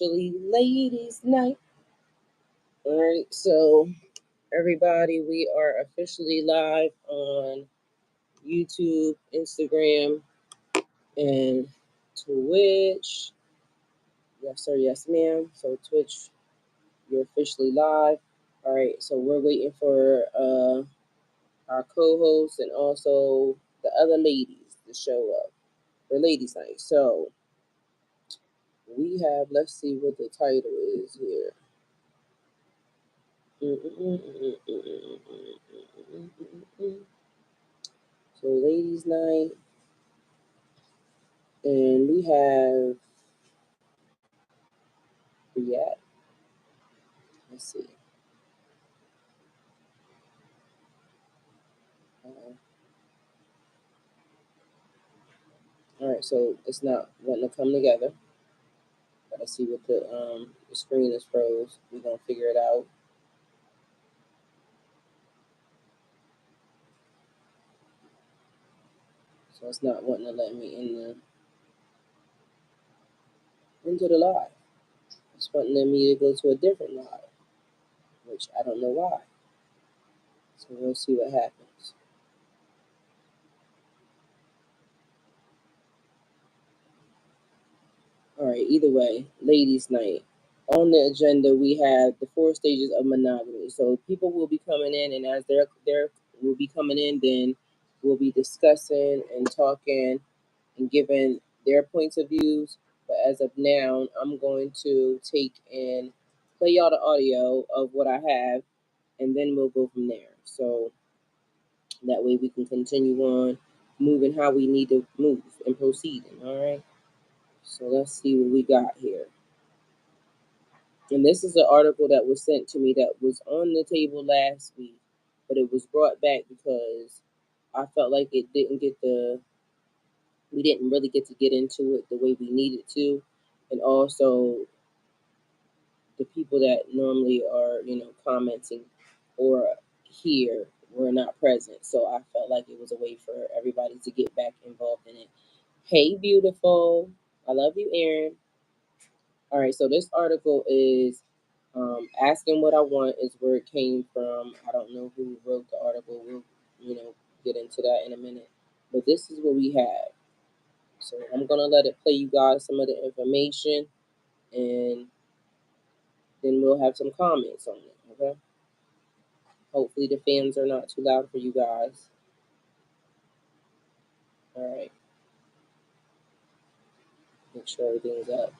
officially ladies' night. All right, so everybody, we are officially live on YouTube, Instagram, and Twitch. Yes, sir. Yes, ma'am. So Twitch, you're officially live. All right, so we're waiting for our co-hosts and also the other ladies to show up for ladies' night. So we have. Let's see what the title is here. So ladies' night, and we have yeah. Let's see. All right, so it's not wanting to come together. Gotta see what the screen is froze. We're gonna figure it out. So it's not wanting to let me into the live. It's wanting me to go to a different live, which I don't know why. So we'll see what happens. All right, either way, ladies' night. On the agenda, we have the 4 stages of monogamy. So people will be coming in, and as they're will be coming in, then we'll be discussing and talking and giving their points of views. But as of now, I'm going to take and play y'all the audio of what I have, and then we'll go from there. So that way we can continue on moving how we need to move and proceeding. All right. So let's see what we got here. And this is an article that was sent to me that was on the table last week, but it was brought back because I felt like it didn't get we didn't really get into it the way we needed to. And also the people that normally are, commenting or here were not present. So I felt like it was a way for everybody to get back involved in it. Hey, beautiful. I love you, Erin. All right, so this article is asking what I want is where it came from. I don't know who wrote the article. We'll, get into that in a minute. But this is what we have. So I'm gonna let it play you guys some of the information, and then we'll have some comments on it. Okay. Hopefully the fans are not too loud for you guys. All right. Make sure everything's up.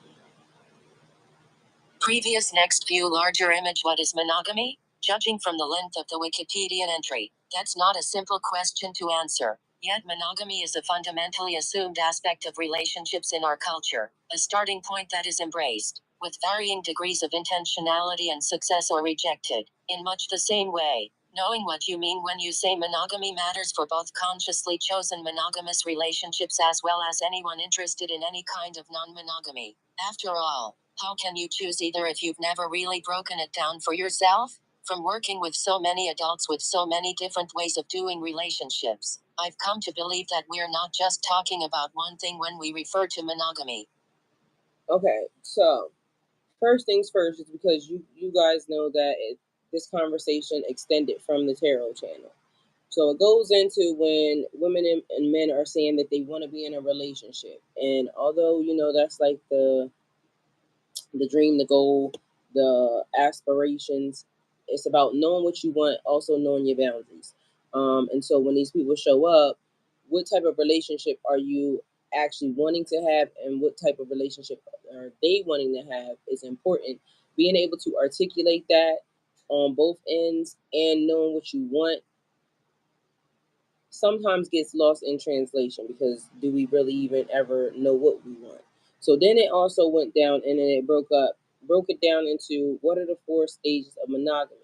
Previous next view larger image. What is monogamy? Judging from the length of the Wikipedia entry, that's not a simple question to answer. Yet monogamy is a fundamentally assumed aspect of relationships in our culture, a starting point that is embraced, with varying degrees of intentionality and success or rejected, in much the same way. Knowing what you mean when you say monogamy matters for both consciously chosen monogamous relationships as well as anyone interested in any kind of non-monogamy. After all, how can you choose either if you've never really broken it down for yourself? From working with so many adults with so many different ways of doing relationships, I've come to believe that we're not just talking about one thing when we refer to monogamy. Okay, so first things first is because you guys know that this conversation extended from the tarot channel. So it goes into when women and men are saying that they want to be in a relationship. And although, that's like the dream, the goal, the aspirations, it's about knowing what you want, also knowing your boundaries. And so when these people show up, what type of relationship are you actually wanting to have, and what type of relationship are they wanting to have is important. Being able to articulate that on both ends and knowing what you want sometimes gets lost in translation, because do we really even ever know what we want? So then it also went down, and then it broke it down into what are the 4 stages of monogamy.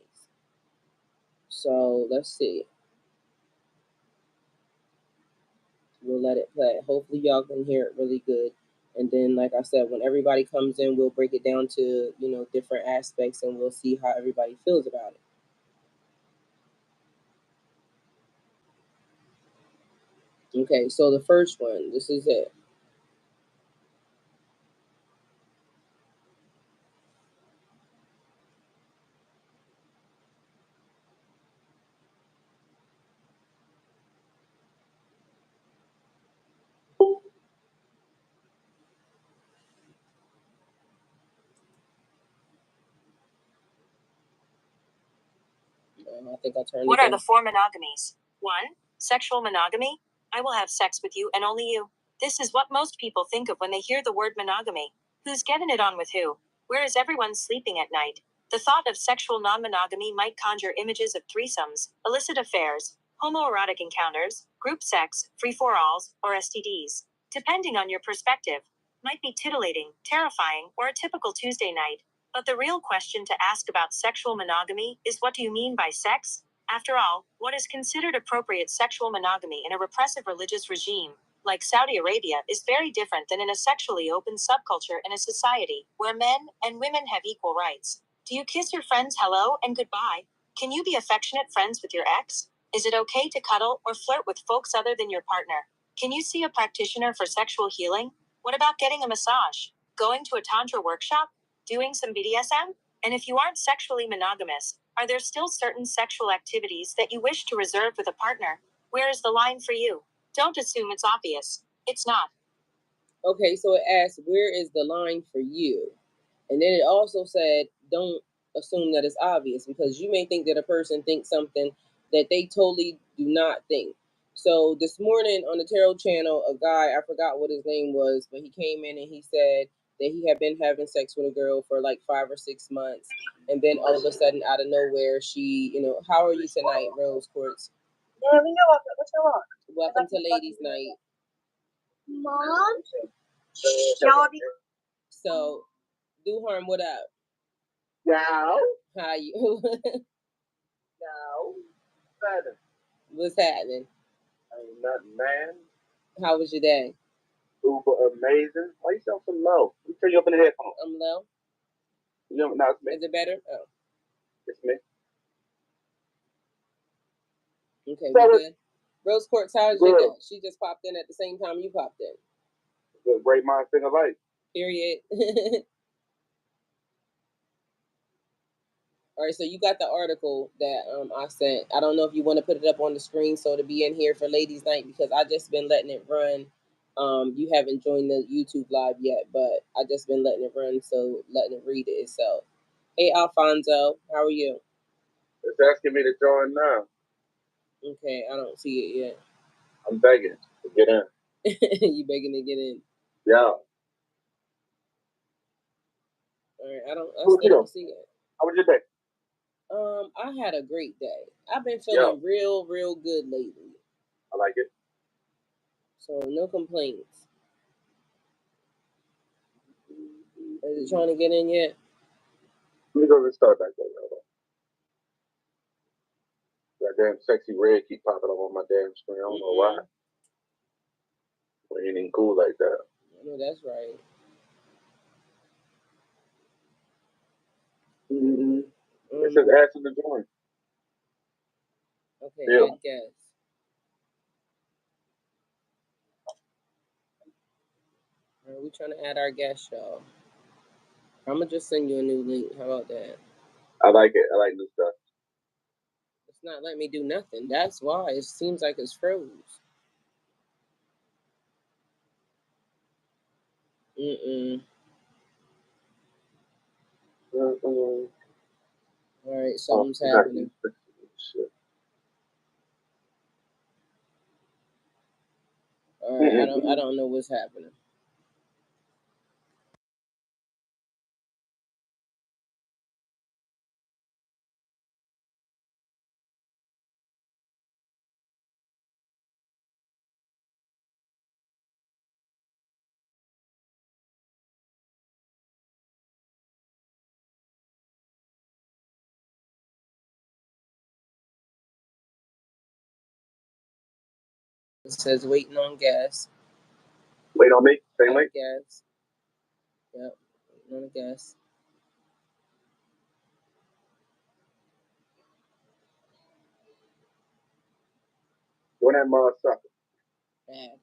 So let's see. We'll let it play. Hopefully y'all can hear it really good. And then, like I said, when everybody comes in, we'll break it down to, different aspects, and we'll see how everybody feels about it. Okay, so the first one, this is it. I think I turned What it are down. the 4 monogamies? 1. Sexual monogamy. I will have sex with you and only you. This is what most people think of when they hear the word monogamy. Who's getting it on with who? Where is everyone sleeping at night? The thought of sexual non-monogamy might conjure images of threesomes, illicit affairs, homoerotic encounters, group sex, free-for-alls, or STDs. Depending on your perspective, might be titillating, terrifying, or a typical Tuesday night. But the real question to ask about sexual monogamy is, what do you mean by sex? After all, what is considered appropriate sexual monogamy in a repressive religious regime, like Saudi Arabia, is very different than in a sexually open subculture in a society where men and women have equal rights. Do you kiss your friends hello and goodbye? Can you be affectionate friends with your ex? Is it okay to cuddle or flirt with folks other than your partner? Can you see a practitioner for sexual healing? What about getting a massage? Going to a tantra workshop? Doing some BDSM? And if you aren't sexually monogamous, are there still certain sexual activities that you wish to reserve with a partner? Where is the line for you? Don't assume it's obvious. It's not. Okay, so it asks, where is the line for you? And then it also said, don't assume that it's obvious, because you may think that a person thinks something that they totally do not think. So this morning on the Tarot channel, a guy, I forgot what his name was, but he came in and he said that he had been having sex with a girl for like 5 or 6 months. And then all of a sudden, out of nowhere, she, how are you tonight, Rose Quartz? Welcome to Ladies Night. Mom? So, Duharm, what up? Now? How you? Now? Better. What's happening? Ain't nothing, man. How was your day? Uber amazing. Why you sound so low? Let me turn you up in the headphones. I'm low. Now it's me. Is it better? Oh. It's me. Okay, we good. Rose Quartz, how's your day? She just popped in at the same time you popped in. Good, great mind, thing of life. Period. All right, so you got the article that I sent. I don't know if you want to put it up on the screen so to be in here for Ladies Night, because I just been letting it run. You haven't joined the YouTube live yet, but I just been letting it run, so letting it read it itself. Hey, Alfonso, how are you? It's asking me to join now. Okay, I don't see it yet. I'm begging to get in. You begging to get in? Yeah. All right, I still don't see it. How was your day? I had a great day. I've been feeling real good lately. I like it. So no complaints. Is it trying to get in yet? Let me go and start back there. That damn sexy red keep popping up on my damn screen. I don't know why. Well, it ain't cool like that. I know that's right. It says add to the join. Okay, add guest. All right, we trying to add our guest, y'all. I'm gonna just send you a new link. How about that? I like it. I like new stuff. It's not letting me do nothing. That's why it seems like it's froze. All right, something's happening. All right, I don't know what's happening. It says waiting on gas. Wait on me? Same link? Gas. Yep, waiting on gas. Doing that motherfucker. Bad.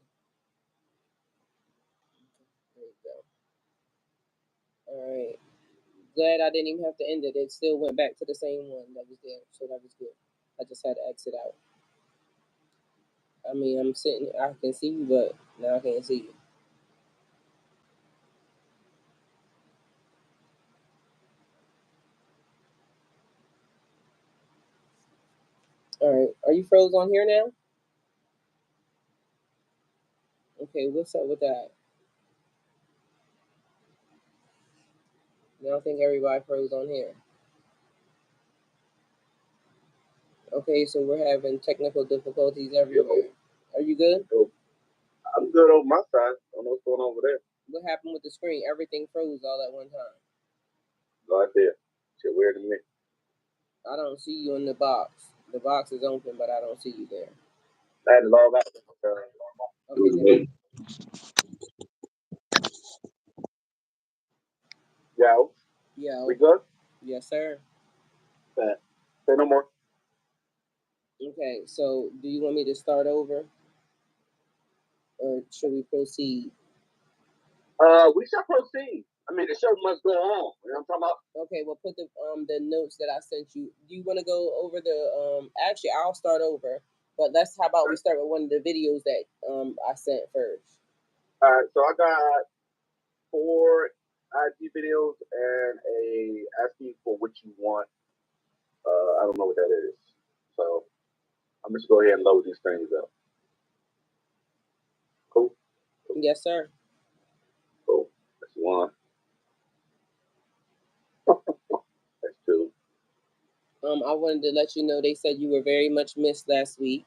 There you go. All right. Glad I didn't even have to end it. It still went back to the same one that was there, so that was good. I just had to exit out. I mean, I'm sitting. I can see you, but now I can't see you. All right. Are you froze on here now? Okay, what's up with that? I don't think everybody froze on here. Okay, so we're having technical difficulties everywhere. Are you good? I'm good on my side. I don't know what's going on over there. What happened with the screen? Everything froze all at one time. Right there. Shit weird to me. I don't see you in the box. The box is open, but I don't see you there. I had to log out. Okay, Yo. Yo. We good? Yes, sir. Say no more. Okay, so do you want me to start over? Or should we proceed? We shall proceed. I mean, the show must go on. You know what I'm talking about? Okay, well, put the notes that I sent you. Do you want to go over the Actually, I'll start over. But how about we start with one of the videos that I sent first. All right, so I got 4 IG videos and a asking for what you want. I don't know what that is, so I'm just go ahead and load these things up. Cool. Yes, sir. Cool. That's 1. That's 2. I wanted to let you know they said you were very much missed last week.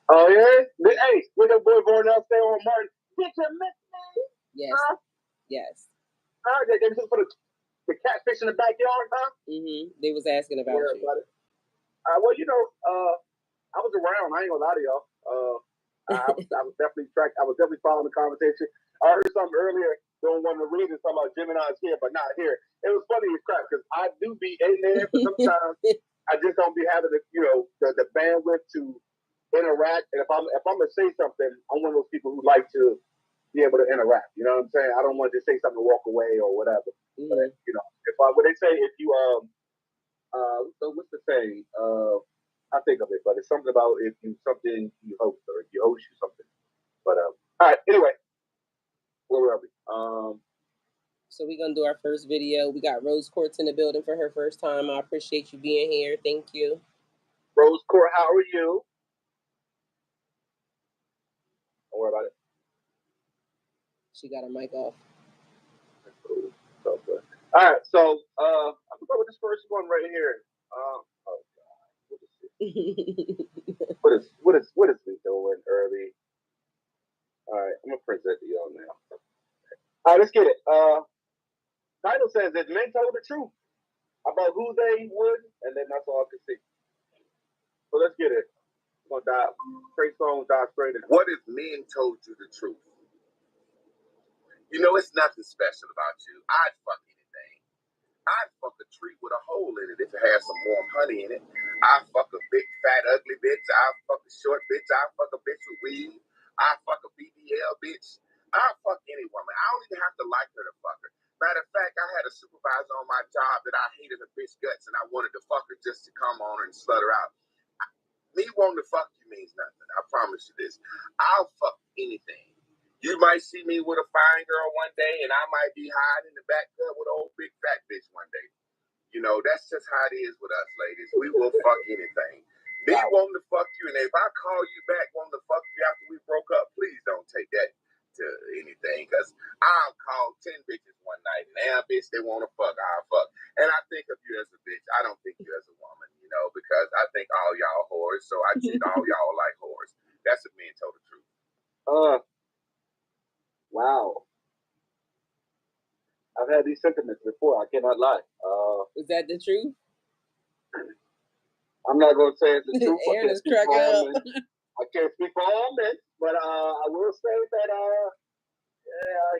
Oh yeah. Hey, with the boy going up there on Martin. Did you miss me? Yes. Yes. They just put the catfish in the backyard, huh? They was asking about you. About it. Well, you know, I was around. I ain't gonna lie to y'all. I was definitely I was definitely following the conversation. I heard something earlier. Don't want to read it. Talking about Gemini's here, but not here. It was funny as crap because I do be in there, but sometimes I just don't be having the bandwidth to interact. And if I'm gonna say something, I'm one of those people who like to be able to interact. You know what I'm saying? I don't want to just say something and walk away or whatever. But you know, what they say, if you so what's the saying? I think of it, but it's something about if you host or if you host you something. But all right. Anyway, where were we? So we're gonna do our first video. We got Rose Quartz in the building for her first time. I appreciate you being here. Thank you. Rose Court, how are you? Don't worry about it. She got her mic off. That's cool. So good. All right, so I'm gonna go with this first one right here. Oh God, what is we doing early? All right, I'm gonna present to y'all now. All right, let's get it. Title says that men told the truth about who they would, and then that's all I can see. So let's get it. I'm gonna dive. Trey Songz dive straight in. What if men told you the truth? You know, it's nothing special about you. I'd fuck anything. I'd fuck a tree with a hole in it if it has some warm honey in it. I'd fuck a big, fat, ugly bitch. I'd fuck a short bitch. I'd fuck a bitch with weave. I'd fuck a BBL bitch. I'd fuck any woman. I don't even have to like her to fuck her. Matter of fact, I had a supervisor on my job that I hated her bitch guts and I wanted to fuck her just to come on her and slut her out. Me wanting to fuck you means nothing. I promise you this. I'll fuck anything. You might see me with a fine girl one day, and I might be hiding in the back cut with an old big fat bitch one day. You know, that's just how it is with us, ladies. We will fuck anything. Me wanting to fuck you, and if I call you back wanting to fuck you after we broke up, please don't take that to anything, because I'll call 10 bitches one night, and damn bitch they want to fuck, I'll fuck. And I think of you as a bitch. I don't think you as a woman, you know, because I think all y'all whores, so I treat all y'all like whores. That's what men told the truth. Wow. I've had these sentiments before. I cannot lie. Is that the truth? I'm not going to say it's the truth. Aaron is cracking up. I can't speak for all men, but I will say that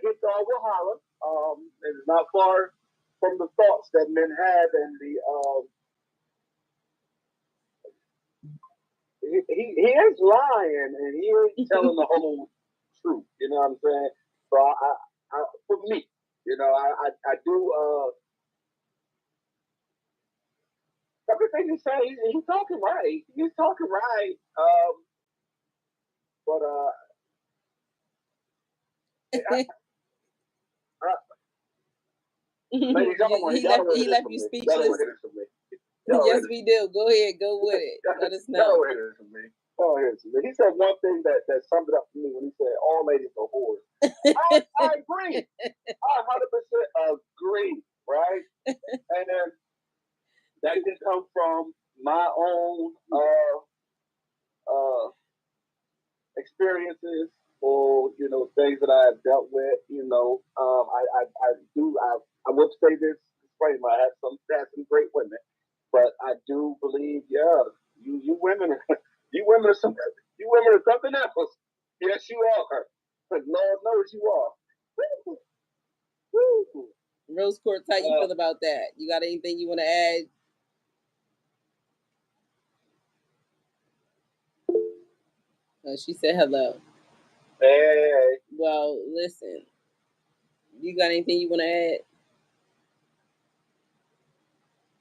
hit dog will holler. It's not far from the thoughts that men have, and he is lying, and he is telling the whole truth. You know what I'm saying? So I for me, you know, I do. Everything he's saying, he's talking right. He's talking right. But ladies, he left you speechless. Yes, we do. Go ahead. Go with it. Let us know. Go ahead to me. He said one thing that summed it up for me when he said all ladies are whores. I agree. I 100% agree, right? And then that can come from my own experiences or things that I have dealt with. I would say this disclaimer. I have some great women, but I do believe, you women are something. You women are something else. Yes, you are. But Lord knows you are. Woo. Rose Quartz, how you feel about that? You got anything you want to add? She said hello. Hey. Well, listen. You got anything you want to add?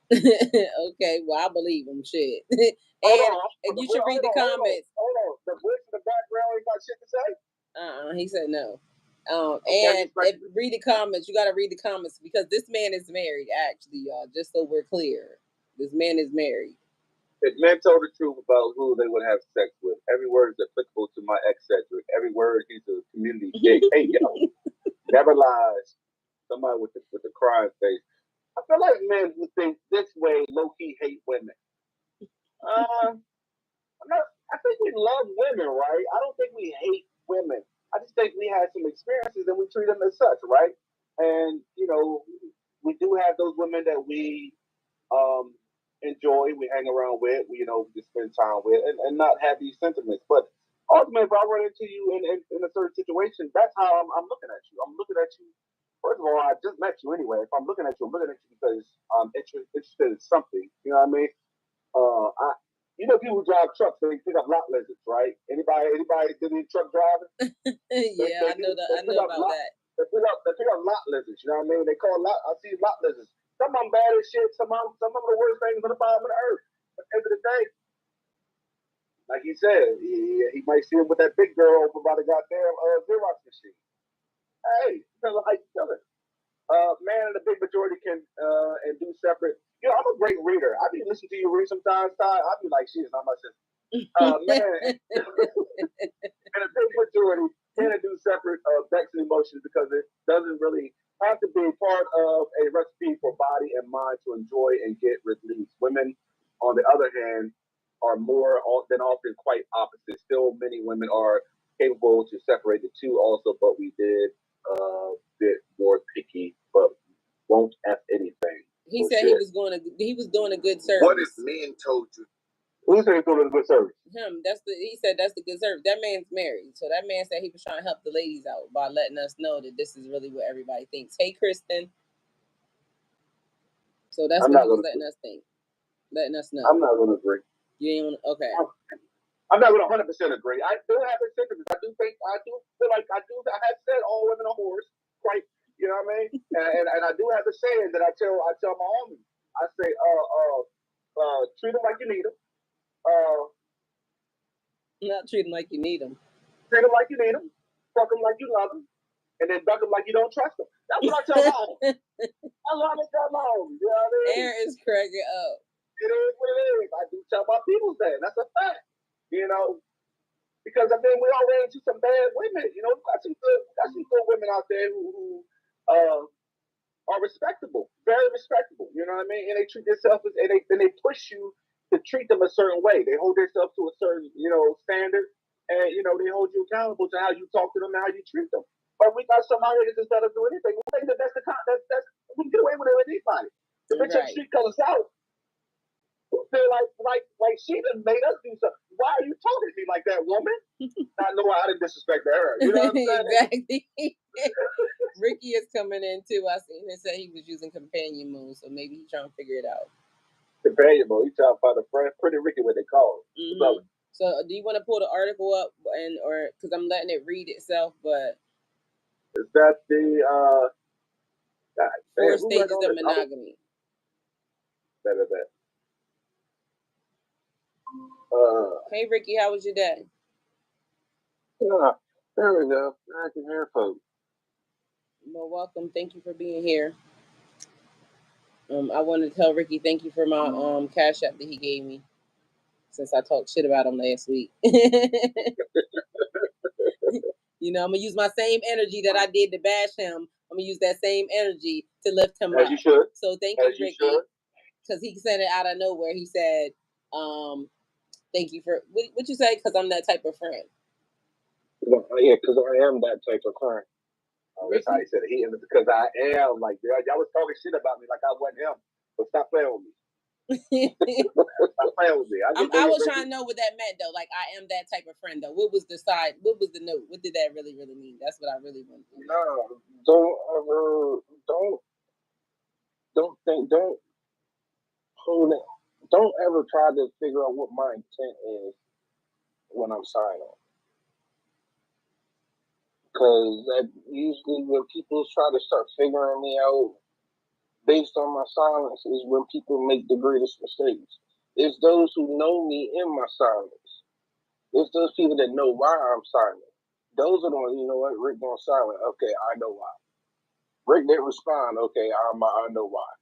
Okay, well, I believe him. Shit. And you should read the comments. Hold on. The voice in the background ain't got shit to say? He said no. Okay, and read the comments. You got to read the comments because this man is married, actually, y'all. Just so we're clear, this man is married. If men told the truth about who they would have sex with, every word is applicable to my eccentric. Every word is a community dig. Hey, yo, never lies. Somebody with the crying face. I feel like men who think this way low key hate women. I think we love women, right? I don't think we hate women. I just think we had some experiences and we treat them as such, right? And we do have those women that we enjoy, we hang around with, we spend time with, and not have these sentiments. But ultimately, if I run into you in a certain situation, that's how I'm looking at you. I'm looking at you. First of all, I just met you anyway. If I'm looking at you, I'm looking at you because I'm interested in something. You know what I mean? People who drive trucks, they pick up lot lizards, right? Anybody did any truck driving? Yeah, I know about that. They pick up lot lizards. You know what I mean? They call I see lot lizards. Some of them bad as shit. Some of them the worst things on the bottom of the earth. At the end of the day, like he said, he might see him with that big girl over by the goddamn Xerox machine. Hey, tell how you feel it. Man, the big majority can and do separate. I'm a great reader. I be listening to you read sometimes, Ty. I be like, shit, not my sister. Man, and a big majority can do separate effects and emotions because it doesn't really have to be part of a recipe for body and mind to enjoy and get released. Women, on the other hand, are more than often quite opposite. Still, many women are capable to separate the two also, but we did a bit more picky, but won't F anything. He said he was doing a good service. What if men told you? Who said he was doing a good service? Him. He said that's the good service. That man's married, so that man said he was trying to help the ladies out by letting us know that this is really what everybody thinks. Hey, Kristen. So that's what he was letting us think, letting us know. I'm not going to agree. You ain't okay. I'm not going to 100% agree. I do have a sentiments. I do feel like I have said all women are whores. Quite, you know what I mean? and I do have a saying that I tell my homies. I say, treat them like you need them. Not treat them like you need them. Treat them like you need them. Fuck them like you love them. And then duck them like you don't trust them. That's what I tell my homies. I love to tell my homies. You know what I mean? Aaron is cracking up. It is what it is. I do tell my people that. That's a fact. Because we all ran into some bad women. We got some good women out there who are respectable, very respectable. You know what I mean? And they treat themselves and they push you to treat them a certain way. They hold themselves to a certain standard, and they hold you accountable to how you talk to them and how you treat them. But we got some out here that just doesn't do anything. We think that's we can get away with it with anybody. The bitch on the street colors out. Feel like she done made us do something. Why are you talking to me like that, woman? I know I didn't disrespect her. You know what I'm saying? Exactly. Ricky is coming in too. I seen him say he was using companion mode, so maybe he's trying to figure it out. Companion mode. He's trying to find a friend. Pretty Ricky, what they call it. Mm-hmm. So, do you want to pull the article up or because I'm letting it read itself? But is that the 4 stages of monogamy? Hey Ricky, how was your day? Yeah, there we go. I can hear folks. Well, welcome. Thank you for being here. I want to tell Ricky thank you for my cash app that he gave me, since I talked shit about him last week. You know, I'm gonna use my same energy that I did to bash him. I'm gonna use that same energy to lift him up. You should. So thank you, Ricky, because he said it out of nowhere. He said, "Thank you for what you say," because I'm that type of friend. Yeah, because I am that type of friend. That's how he said it. He is, because I am like y'all was talking shit about me like I wasn't him. But stop playing with me. Stop playing with me. I was trying to know what that meant though. Like I am that type of friend though. What was the side? What was the note? What did that really mean? That's what I really want to know. No, don't hold it. Don't ever try to figure out what my intent is when I'm signing. Because that usually when people try to start figuring me out based on my silence is when people make the greatest mistakes. It's those who know me in my silence. It's those people that know why I'm silent. Those are the ones, you know what, Rick going silent. Okay, I know why. Rick didn't respond. Okay, I know why.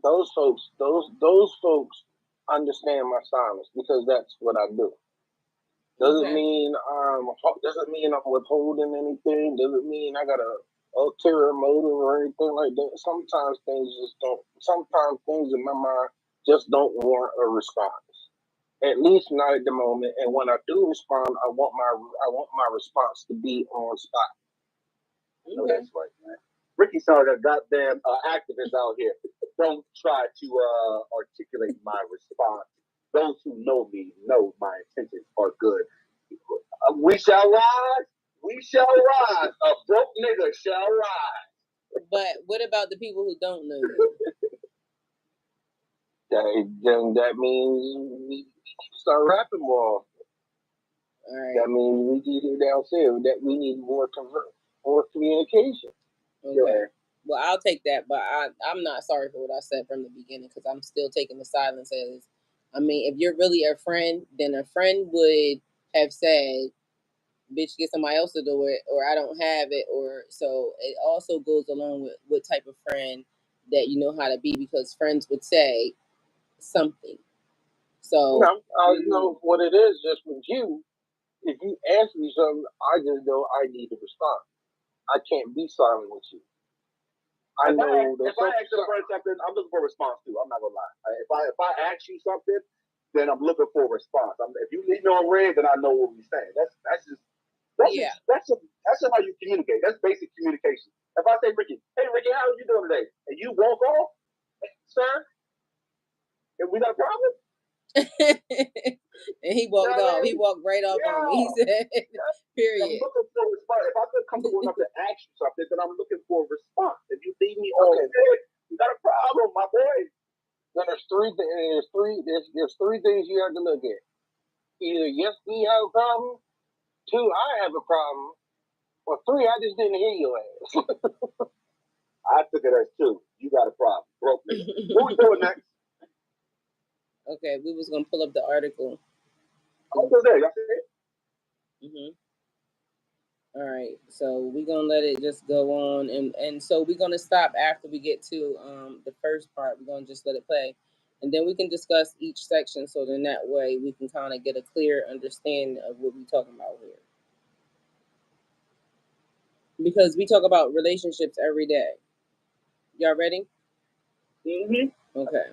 Those folks understand my silence because that's what I do. Doesn't mean I'm withholding anything. Doesn't mean I got a ulterior motive or anything like that. Sometimes things in my mind just don't warrant a response. At least not at the moment. And when I do respond, I want my response to be on spot. No, that's right, man. Ricky sounds like a goddamn activist out here. Don't try to articulate my response. Those who know me know my intentions are good. We shall rise. We shall rise. A broke nigga shall rise. But what about the people who don't know you? Then that means we start rapping more. All right. That means we need to downstairs that we need more communication. Okay. Yeah. Well, I'll take that, but I'm not sorry for what I said from the beginning because I'm still taking the silence as. I mean, if you're really a friend, then a friend would have said, "Bitch, get somebody else to do it," or "I don't have it," or so. It also goes along with what type of friend that you know how to be because friends would say something. So I know what it is. Just with you, if you ask me something, I just know I need to respond. I can't be silent with you. If I ask you for something, I'm looking for a response too. I'm not gonna lie. If I ask you something, then I'm looking for a response. If you leave me on red, then I know what we're saying. That's just how you communicate. That's basic communication. If I say, Ricky, hey Ricky, how are you doing today? And you walk off, sir, and we got a problem. And he walked off. He walked right off on me. He said, period. I'm looking for a response. If I feel comfortable enough to ask you something, then I'm looking for a response. If you leave me on red, you got a problem, my boy. Then there's three things you have to look at. Either yes, we have a problem. 2, I have a problem. Or 3, I just didn't hear your ass. I took it as 2. You got a problem. Broke nigga. What we doing next? Okay, we was gonna pull up the article. Okay, there. Y'all see it? All right, so we're gonna let it just go on, and so we're gonna stop after we get to the first part. We're gonna just let it play, and then we can discuss each section. So then that way we can kind of get a clear understanding of what we're talking about here, because we talk about relationships every day. Y'all ready? Okay.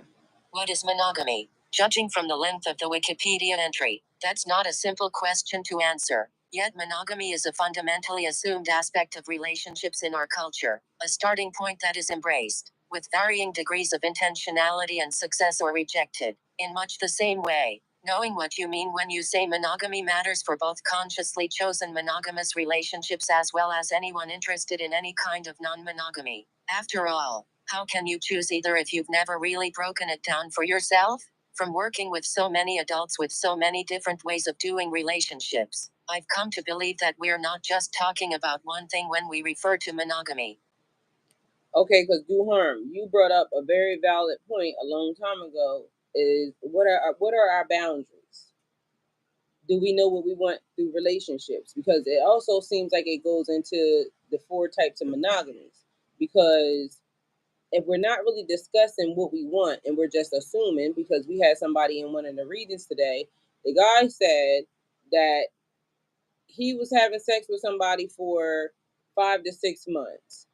What is monogamy? Judging from the length of the Wikipedia entry, that's not a simple question to answer. Yet monogamy is a fundamentally assumed aspect of relationships in our culture, a starting point that is embraced, with varying degrees of intentionality and success or rejected, in much the same way. Knowing what you mean when you say monogamy matters for both consciously chosen monogamous relationships as well as anyone interested in any kind of non-monogamy. After all, how can you choose either if you've never really broken it down for yourself? From working with so many adults with so many different ways of doing relationships, I've come to believe that we're not just talking about one thing when we refer to monogamy. Okay, because Do Harm, you brought up a very valid point a long time ago. Is what are our boundaries? Do we know what we want through relationships? Because it also seems like it goes into the 4 types of monogamies. Because if we're not really discussing what we want and we're just assuming, because we had somebody in one of the readings today, the guy said that he was having sex with somebody for 5 to 6 months.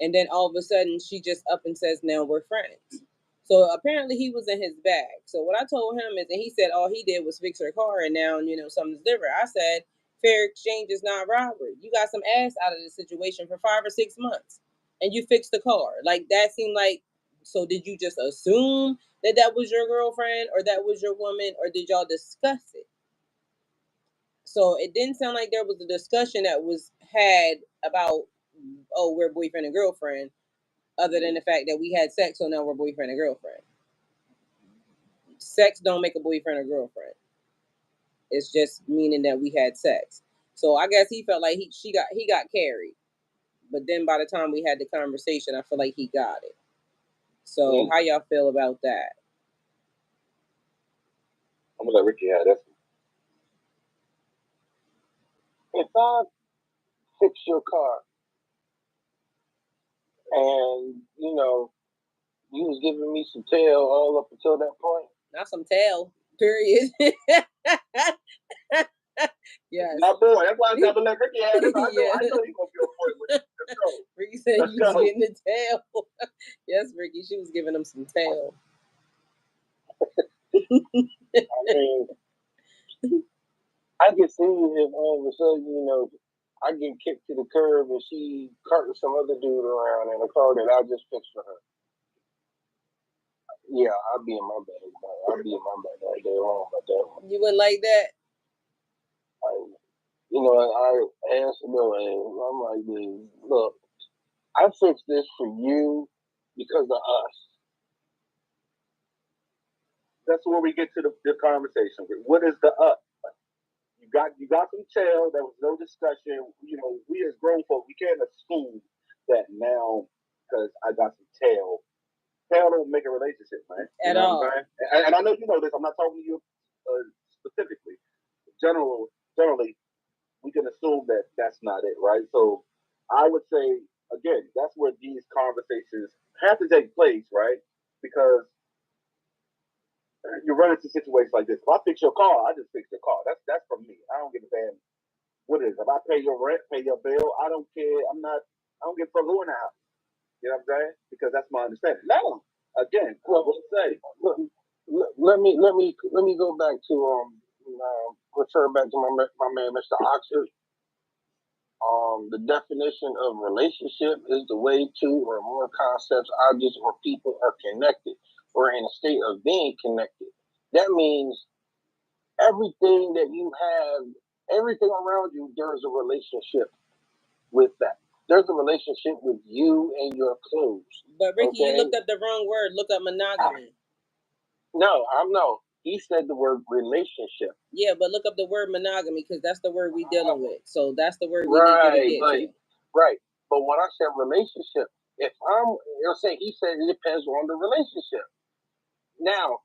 And then all of a sudden she just up and says, now we're friends. So apparently he was in his bag. So what I told him is, and he said all he did was fix her car and now, something's different. I said, fair exchange is not robbery. You got some ass out of the situation for 5 or 6 months and you fixed the car. Like, that seemed like, so did you just assume that that was your girlfriend or that was your woman, or did y'all discuss it? So it didn't sound like there was a discussion that was had about, oh, we're boyfriend and girlfriend, other than the fact that we had sex, so now we're boyfriend and girlfriend. Sex don't make a boyfriend or girlfriend. It's just meaning that we had sex. So I guess he felt like he got carried. But then by the time we had the conversation, I feel like he got it. So how y'all feel about that? I'm gonna let Ricky have this. If I fix your car and, you was giving me some tail all up until that point. Not some tail, period. Yes. My boy, that's why I got to let Ricky have this. I know he's gonna be on point with it. Let's go. Ricky said he was getting the tail. Yes, Ricky, she was giving him some tail. I mean, I can see if all of a sudden, I get kicked to the curb and she carting some other dude around in a car that I just fixed for her. Yeah, I'd be in my bag. I'd be in my bag all day long about that one. You wouldn't like that? I asked him, I'm like, dude, look, I fixed this for you because of us. That's where we get to the conversation. What is the us? You got some tail. There was no discussion. We as grown folk, we can't assume that now because I got some tail. Tail don't make a relationship, man. At all. And I know you know this. I'm not talking to you specifically. Generally, we can assume that that's not it, right? So I would say, again, that's where these conversations have to take place, right? Because you run into situations like this. If I fix your car, I just fix your car. That's from me. I don't give a damn what it is. If I pay your rent, pay your bill, I don't care. I don't give a fuck who in the house. You know what I'm saying? Because that's my understanding. Now, again, what would you say? Let me go back to refer back to my man Mr. Oxford. The definition of relationship is the way two or more concepts, objects, or people are connected or in a state of being connected. That means everything that you have, everything around you, there's a relationship with that. There's a relationship with you and your clothes. But Ricky, you looked up the wrong word. Look up monogamy. No. He said the word relationship. Yeah, but look up the word monogamy because that's the word we dealing with. So that's the word we need to get to. Right. But when I said relationship, he said it depends on the relationship. Now,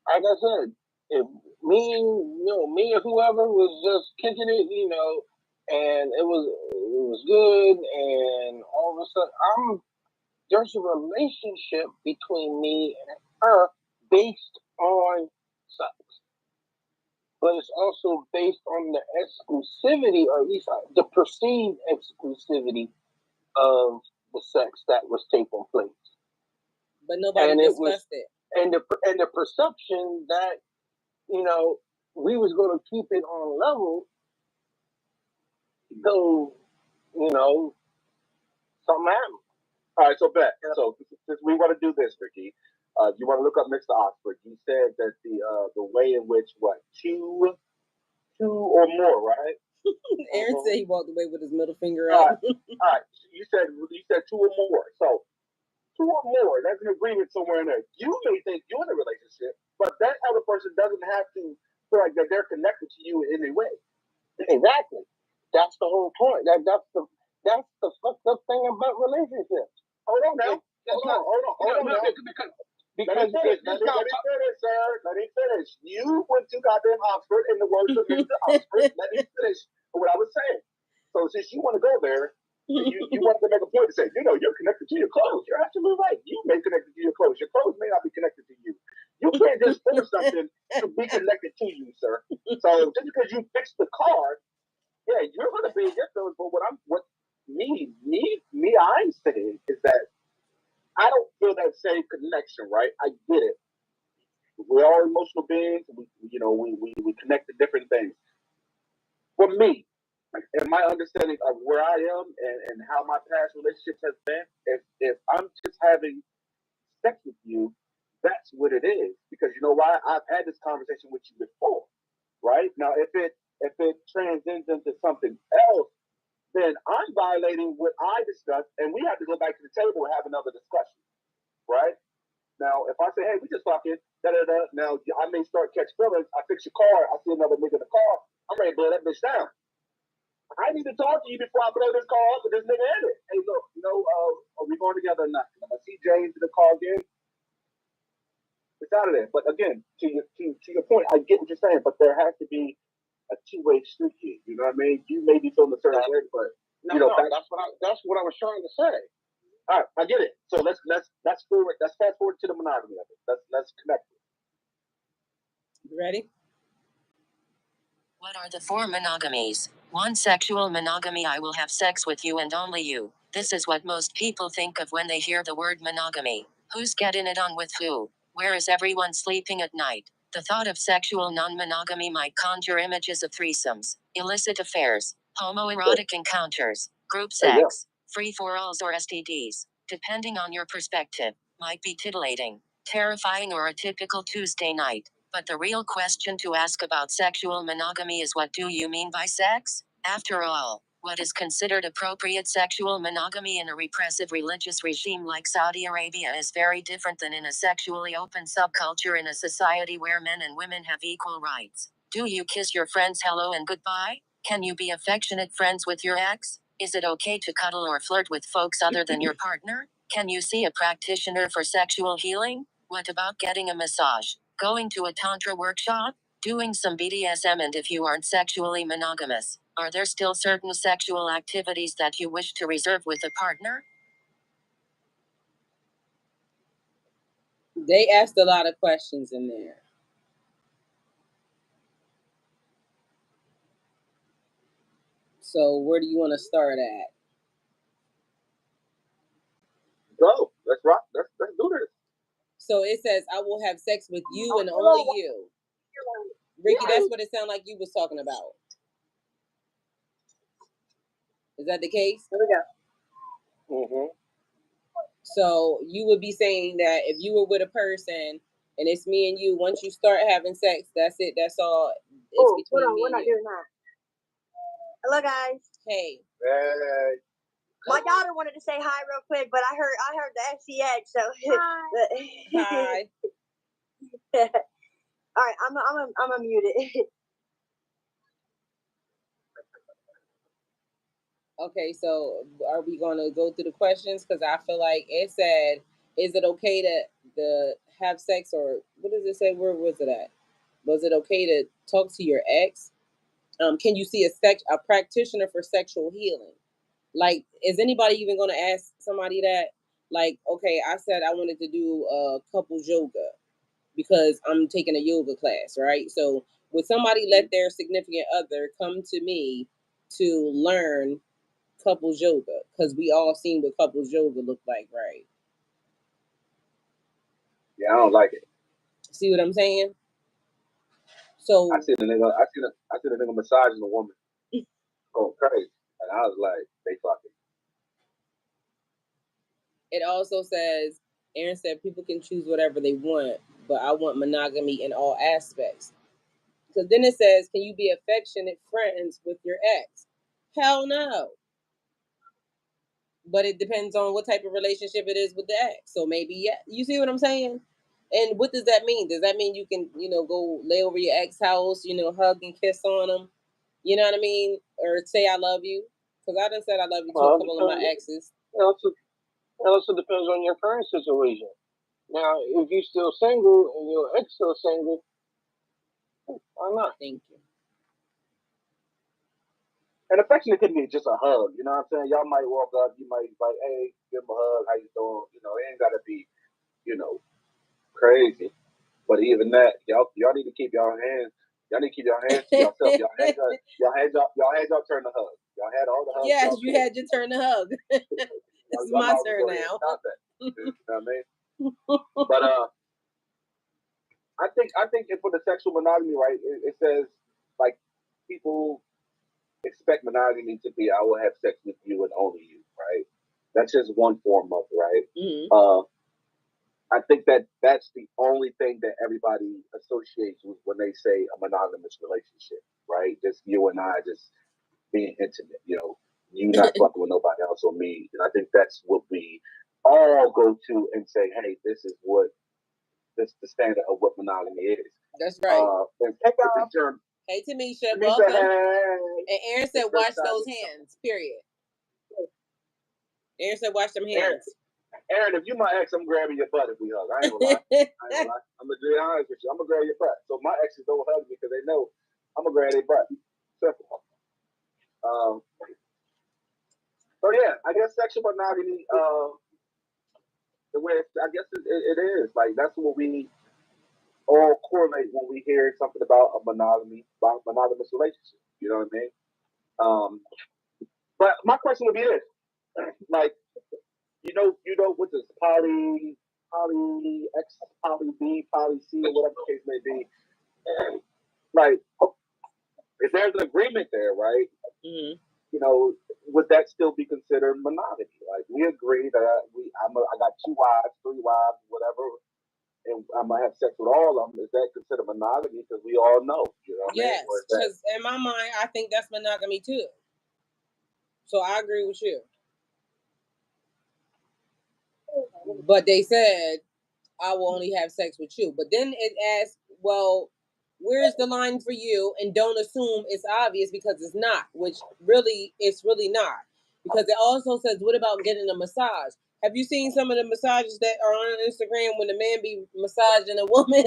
like I said, if me and whoever was just kicking it, and it was good, and all of a sudden there's a relationship between me and her based on sex. But it's also based on the exclusivity, or at least the perceived exclusivity of the sex that was taking place. But nobody discussed it. And the perception that, we was going to keep it on level, so, something happened. All right, so bet. So since we want to do this, Ricky, you want to look up Mr. Oxford. You said that the way in which two or more, right? Aaron said he walked away with his middle finger up. All right. You said two or more. So 2 or more, that's an agreement somewhere in there. You may think you're in a relationship, but that other person doesn't have to feel like that they're connected to you in any way. Exactly. That's the whole point. That's the fucked up thing about relationships. Hold on now. Hold on now. Because let me finish. You went to goddamn Oxford in the words of Mr. Oxford. Let me finish what I was saying. So since you want to go there, you wanted to make a point to say, you're connected to your clothes. You're absolutely right. You may connect to your clothes. Your clothes may not be connected to you. You can't just force something to be connected to you, sir. So just because you fix the car, yeah, you're going to be in your feelings. But what I'm saying is that I don't feel that same connection, right? I get it. We're all emotional beings. We connect to different things. For me, and my understanding of where I am and how my past relationships has been, if I'm just having sex with you, that's what it is. Because you know why? I've had this conversation with you before, right? Now, if it transcends into something else, then I'm violating what I discussed, and we have to go back to the table and have another discussion, right? Now, if I say, hey, we just fucking, now I may start catch feelings. I fix your car. I see another nigga in the car. I'm ready to blow that bitch down. I need to talk to you before I blow this car up with this nigga in it. Hey, look, are we going together or not? I'm going to see James in the car again. It's out of there. But again, to your point, I get what you're saying, but there has to be a two-way street here. You know what I mean? You may be feeling a certain way, but that's what I was trying to say. All right, I get it. So let's fast forward to the monogamy of it. Let's connect it. You ready? What are the 4 monogamies? 1. Sexual monogamy. I will have sex with you and only you. This is what most people think of when they hear the word monogamy. Who's getting it on with who? Where is everyone sleeping at night? The thought of sexual non-monogamy might conjure images of threesomes, illicit affairs, homoerotic encounters, group sex, free-for-alls or STDs. Depending on your perspective, might be titillating, terrifying or a typical Tuesday night. But the real question to ask about sexual monogamy is, what do you mean by sex? After all, what is considered appropriate sexual monogamy in a repressive religious regime like Saudi Arabia is very different than in a sexually open subculture in a society where men and women have equal rights. Do you kiss your friends hello and goodbye? Can you be affectionate friends with your ex? Is it okay to cuddle or flirt with folks other than your partner? Can you see a practitioner for sexual healing? What about getting a massage? Going to a tantra workshop? Doing some BDSM? And if you aren't sexually monogamous, are there still certain sexual activities that you wish to reserve with a partner? They asked a lot of questions in there. So where do you want to start at? Go. Let's rock. Let's do this. So it says, I will have sex with you and only you. Ricky, that's what it sounded like you was talking about. Is that the case? There we go. Mm-hmm. So you would be saying that if you were with a person and it's me and you, once you start having sex, that's it. That's all. It's between me and you. We're not doing that. Hello, guys. Hey. Hey. My daughter wanted to say hi real quick, but I heard the FCX, so Hi. All right, I'm unmuted. Okay, so are we going to go through the questions? Because I feel like it said, is it okay to have sex, or what does it say? Where was it at? Was it okay to talk to your ex? Can you see a practitioner for sexual healing? Like, is anybody even going to ask somebody that? Like, okay, I said I wanted to do couples yoga because I'm taking a yoga class, right? So would somebody let their significant other come to me to learn couples yoga? Because we all seen what couples yoga look like, right? Yeah, I don't like it. See what I'm saying? So I see the nigga massaging a woman going crazy, and I was like, they fucking. it also says, Aaron said people can choose whatever they want, but I want monogamy in all aspects. Because then it says, can you be affectionate friends with your ex? Hell no. But it depends on what type of relationship it is with the ex. So maybe, yeah. You see what I'm saying? And what does that mean? Does that mean you can, go lay over your ex house, hug and kiss on them? You know what I mean? Or say I love you? Because I done said I love you to a couple of my exes. It also depends on your current situation. Now, if you're still single and your ex still single, why not? Thank you. And affection could be just a hug. You know what I'm saying? Y'all might walk up, you might like, hey, give him a hug. How you doing? You know, it ain't gotta be, crazy. But even that, y'all need to keep y'all hands. Y'all need to keep your hands to yourself. Y'all had y'all turn to hug. Y'all had all the hugs. Yes, you had your turn to hug. It's my turn now. Stop that. You know what I mean? But I think for the sexual monogamy, right? It says like people expect monogamy to be I will have sex with you and only you, right? That's just one form of it, right? Mm-hmm. I think that's the only thing that everybody associates with when they say a monogamous relationship, right? Just you and I just being intimate, you not fucking with nobody else or me. And I think that's what we all go to and say, hey, this is the standard of what monogamy is. That's right. Hey, Tamisha, welcome. Hey. And Aaron said, wash those hands, period. Aaron said, wash them hands. Aaron, if you my ex, I'm grabbing your butt if we hug. I ain't gonna lie. I'm gonna be honest with you. I'm gonna grab your butt. So my exes don't hug me because they know I'm gonna grab their butt. Simple. So yeah, I guess sexual monogamy, the way I guess it is like that's what we all correlate when we hear something about a monogamous relationship. You know what I mean? But my question would be this: like, what's this poly X, poly B, poly C, or whatever the case may be? Like, if there's an agreement there, right? Mm-hmm. Would that still be considered monogamy? Like, we agree that I got 2 wives, 3 wives, whatever, and I'm gonna have sex with all of them. Is that considered monogamy? Because we all know, Yes, because in my mind, I think that's monogamy too. So I agree with you. But they said I will only have sex with you. But then it asks, well, where's the line for you? And don't assume it's obvious because it's not, which really, it's really not. Because it also says, what about getting a massage? Have you seen some of the massages that are on Instagram when the man be massaging a woman?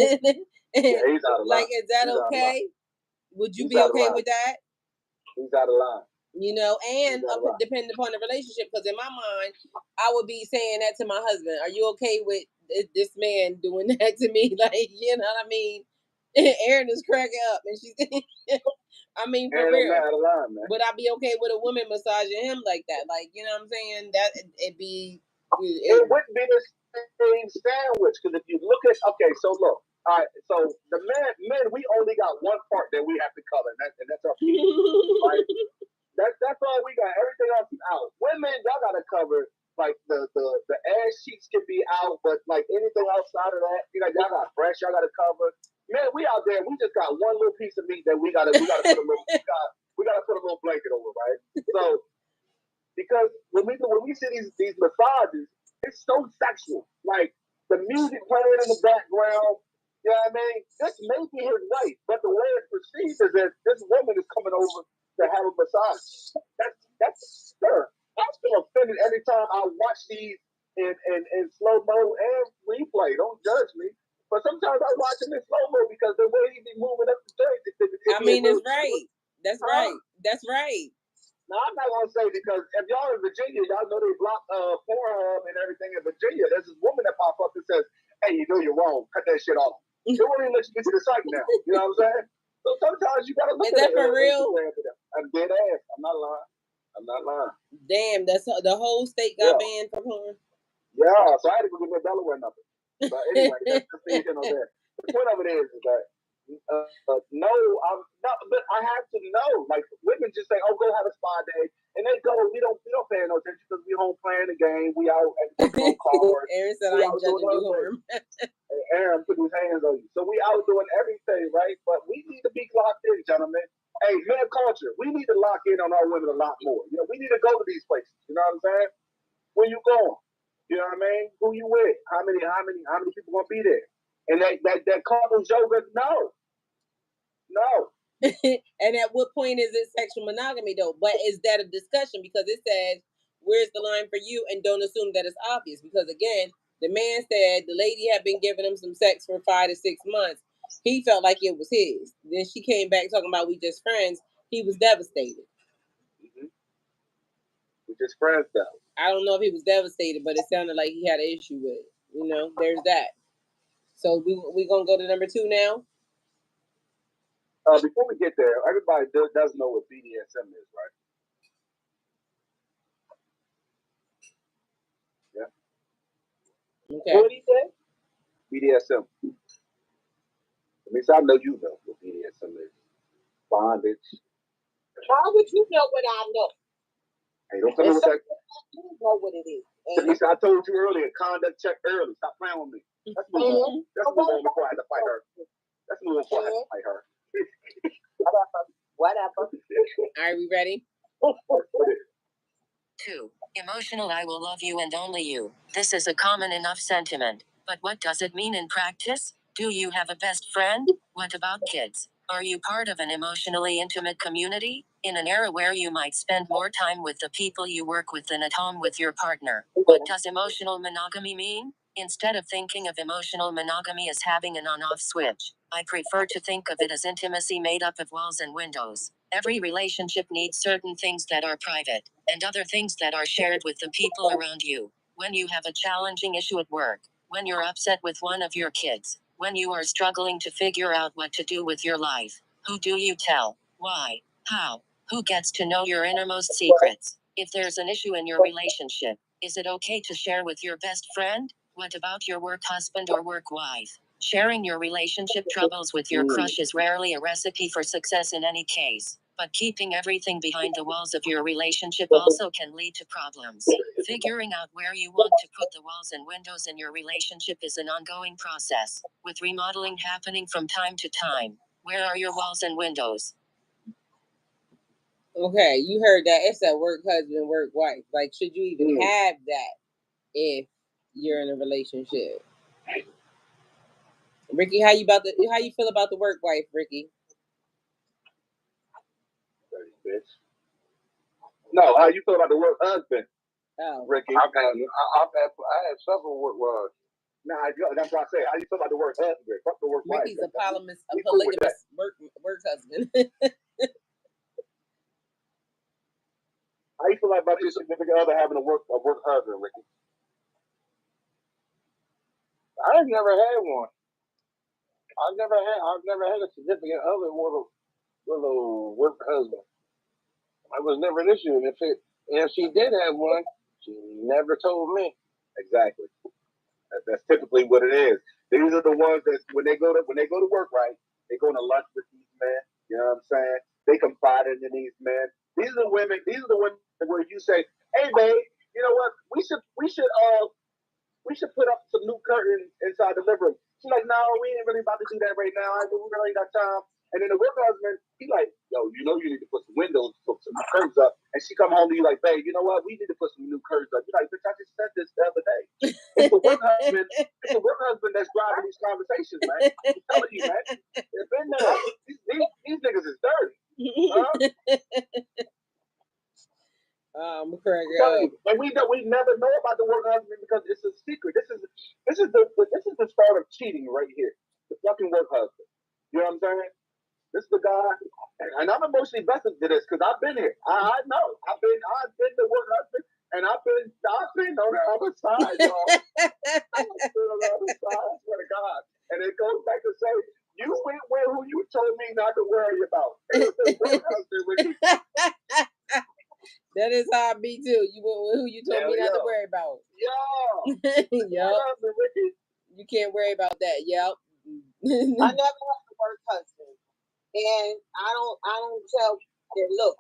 Yeah, he's out of line. Like, is that okay? Would you be okay with that? He's out of line. And depending upon the relationship, because in my mind, I would be saying that to my husband. Are you okay with this man doing that to me? Like, you know what I mean? Erin is cracking up, and she's, I mean, for real. Out of line, man. Would I be okay with a woman massaging him like that? Like, you know what I'm saying? That it'd be. It wouldn't be the same sandwich because if you look at so look. All right, so the men, we only got one part that we have to cover, and that's our feet. Right? That's all we got. Everything else is out. Women, y'all gotta cover like the ass cheeks can be out, but like anything outside of that, y'all got breasts, y'all gotta cover. Man, we out there. We just got one little piece of meat that we gotta put a little we gotta put a little blanket over, right? So because when we see these massages, it's so sexual. Like the music playing in the background. You know what I mean? This may be his wife, but the way it's perceived is that this woman is coming over to have a massage. That's sir. I'm still offended every time I watch these in slow mo and replay. Don't judge me. But sometimes I watch them in slow mo because the way he be moving up the joint. I mean, it's right. That's right. That's right. Now, I'm not going to say because if y'all in Virginia, y'all know they block Pornhub and everything in Virginia. There's this woman that pop up and says, hey, you know you're wrong. Cut that shit off. They won't even let you get to the site now. You know what I'm saying? So sometimes you got to look at that. Is that for real? I'm dead ass. I'm not lying. Damn, that's the whole state got banned from porn. Yeah, so I had to go get my Delaware number. But anyway, that's just neither here nor there. The point of it is that but I have to know. Like women just say, "Oh, go have a spa day," and they go. We don't pay no attention because we home playing the game. We out at the car. Aaron said, "I ain't judging you, harm." Aaron put his hands on you, so we out doing everything right. But we need to be locked in, gentlemen. Hey, man, culture. We need to lock in on our women a lot more. We need to go to these places. You know what I'm saying? Where you going? You know what I mean? Who you with? How many people gonna be there? And that couples yoga? No. And at what point is it sexual monogamy though? But is that a discussion? Because it says, where's the line for you? And don't assume that it's obvious. Because again, the man said the lady had been giving him some sex for 5 to 6 months. He felt like it was his. Then she came back talking about we just friends. He was devastated. We're just friends, though. I don't know if he was devastated, but it sounded like he had an issue with it. You know, there's that. So we gonna go to number 2 now. Before we get there, everybody does know what BDSM is, right? Yeah. Okay. What did he say? BDSM. At least I know you know what BDSM is. Bondage. How would you know what I know? Hey, don't tell me what that. You know what it is. Lisa, I told you earlier, conduct check early. Stop playing with me. That's the move. That's the move before I had to fight her. That's the move before I had to fight her. Whatever. All right, we ready? 2. Emotional I will love you and only you. This is a common enough sentiment. But what does it mean in practice? Do you have a best friend? What about kids? Are you part of an emotionally intimate community? In an era where you might spend more time with the people you work with than at home with your partner. What does emotional monogamy mean? Instead of thinking of emotional monogamy as having an on-off switch, I prefer to think of it as intimacy made up of walls and windows. Every relationship needs certain things that are private, and other things that are shared with the people around you. When you have a challenging issue at work, when you're upset with one of your kids, when you are struggling to figure out what to do with your life, who do you tell? Why? How? Who gets to know your innermost secrets? If there's an issue in your relationship, is it okay to share with your best friend? What about your work husband or work wife? Sharing your relationship troubles with your crush is rarely a recipe for success in any case. But keeping everything behind the walls of your relationship also can lead to problems. Figuring out where you want to put the walls and windows in your relationship is an ongoing process, with remodeling happening from time to time. Where are your walls and windows? Okay, you heard that. It's a work husband, work wife. Like, should you even have that if you're in a relationship? Ricky, how you feel about the work wife, Ricky? Bitch. No, how you feel about the work husband? Oh, Ricky. I had several work wives. Nah, that's what I say. How you feel about the work husband? Fuck the work wife. Ricky's a polygamous work husband. How you feel about your significant other having a work husband, Ricky? I've never had one. I've never had a significant other with a work husband. It was never an issue. And if she did have one, she never told me. Exactly. That's typically what it is. These are the ones that when they go to work, right, they go to lunch with these men. You know what I'm saying? They confide in these men. These are the women where you say, "Hey, babe, you know what? We should put up some new curtains inside the living room." She's like, "No, we ain't really about to do that right now. We really ain't got time." And then the work husband, he like, "Yo, you know you need to put some windows, put some curtains up." And she come home to you like, "Babe, you know what? We need to put some new curtains up." You're like, "Bitch, I just said this the other day." It's the work husband that's driving these conversations, man. I'm telling you, man. It's been there. These niggas is dirty. Huh? And we never know about the work husband because it's a secret. This is the start of cheating right here. The fucking work husband. You know what I'm saying? This is the guy, and I'm emotionally invested to this because I've been here. I know. I've been the work husband, and I've been on the other side, y'all. I've been on the other side. I swear to God. And it goes back to say, you went where who you told me not to worry about. It was the work husband with you. That is how I be too. You went with who you told me not to worry about. Yup. You can't worry about that. Yup. I never had a work husband. And I don't tell them, look,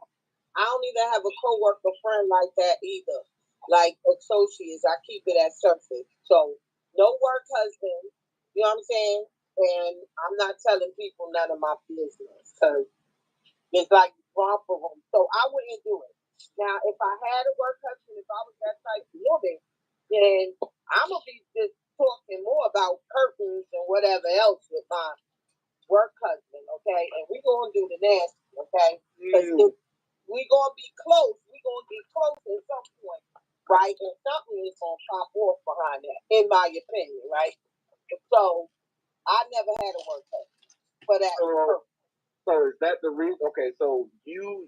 I don't even have a coworker friend like that either. Like associates, I keep it at surface. So no work husband, you know what I'm saying? And I'm not telling people none of my business because it's like wrong for them. So I wouldn't do it. Now, if I had a work husband, if I was that type of woman, then I'm gonna be just talking more about curtains and whatever else with my work husband, okay? And we're going to do the nasty, okay? Because if we're going to be close, we're going to get close at some point, right? And something is going to pop off behind that, in my opinion, right? So I never had a work husband for that purpose. So is that the reason? Okay, so you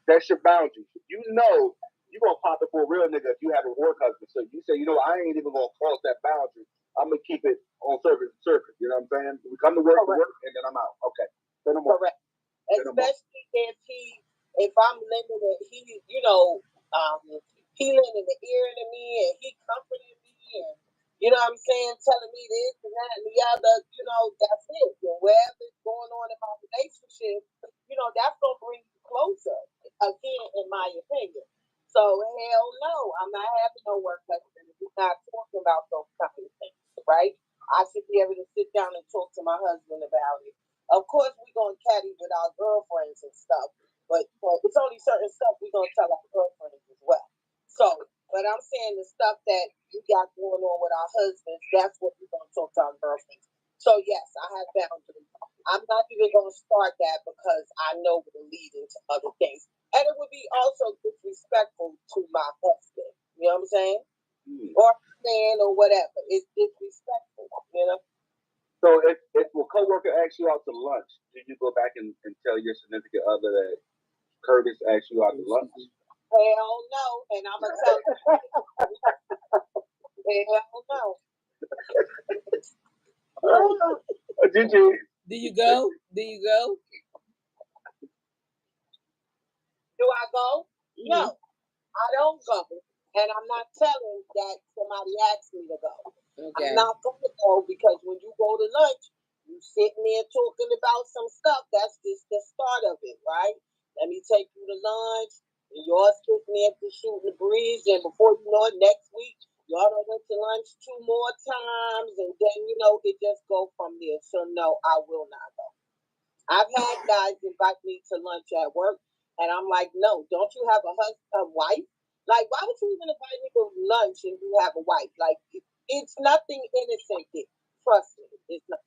that's your boundary. You know you're going to pop it for a real nigga if you have a work husband. So you say, you know, I ain't even going to cross that boundary. I'm going to keep it on surface to surface. You know what I'm saying? We come to work, and then I'm out. Okay. Say no more. Correct. Especially if I'm limited, he lending the ear to me and he comforting me and, you know what I'm saying, telling me this and that and the other, you know, that's it. And wherever's going on in my relationship, you know, that's going to bring you closer, again, in my opinion. So, hell no, I'm not having no work husband if we're not talking about those kind of things, right? I should be able to sit down and talk to my husband about it. Of course, we're going to caddy with our girlfriends and stuff, but it's only certain stuff we're going to tell our girlfriends as well. So, but I'm saying the stuff that you got going on with our husbands, that's what we're going to talk to our girlfriends. So, yes, I have boundaries. I'm not even going to start that because I know it will lead into other things. And it would be also disrespectful to my husband. You know what I'm saying? Or man or whatever. It's disrespectful, you know? So if a coworker asks you out to lunch, do you go back and tell your significant other that Curtis asked you out to lunch? Hell no, and I'm gonna tell you. Hell no. Did you? Do you go? Do you go? Do I go? Mm-hmm. No, I don't go, and I'm not telling that somebody asked me to go. Okay. I'm not going to go because when you go to lunch, you sitting there talking about some stuff. That's just the start of it, right? Let me take you to lunch, and you're sitting there to shoot the breeze, and before you know it, next week, y'all done went to lunch 2 more times, and then, you know, it just go from there. So, no, I will not go. I've had guys invite me to lunch at work, and I'm like, no, don't you have a wife? Like, why would you even invite me to lunch and you have a wife? Like, it's nothing innocent. Trust me, it's not.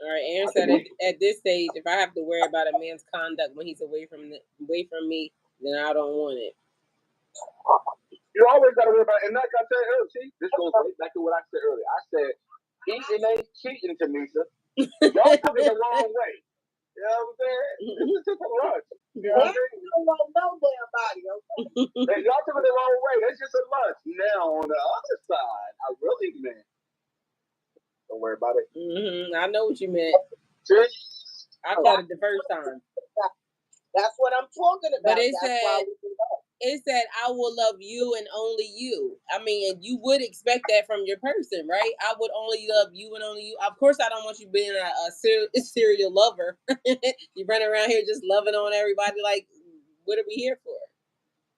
All right, Aaron said at this stage, if I have to worry about a man's conduct when he's away from me, then I don't want it. You always got to worry about it. And like I said earlier, see, this goes right back to what I said earlier. I said, eating ain't cheating, Tamisa. Y'all took it the wrong way. You know what I'm saying? This is just a lunch. You know what I mean? You don't know damn body, okay? Y'all took it the wrong way. That's just a lunch. Now, on the other side, I really meant. Don't worry about it. Mm-hmm. I know what you meant. See? I caught it the first time. That's what I'm talking about. But it said, I will love you and only you. I mean, and you would expect that from your person, right? I would only love you and only you. Of course, I don't want you being a serial lover. You run around here just loving on everybody. Like, what are we here for?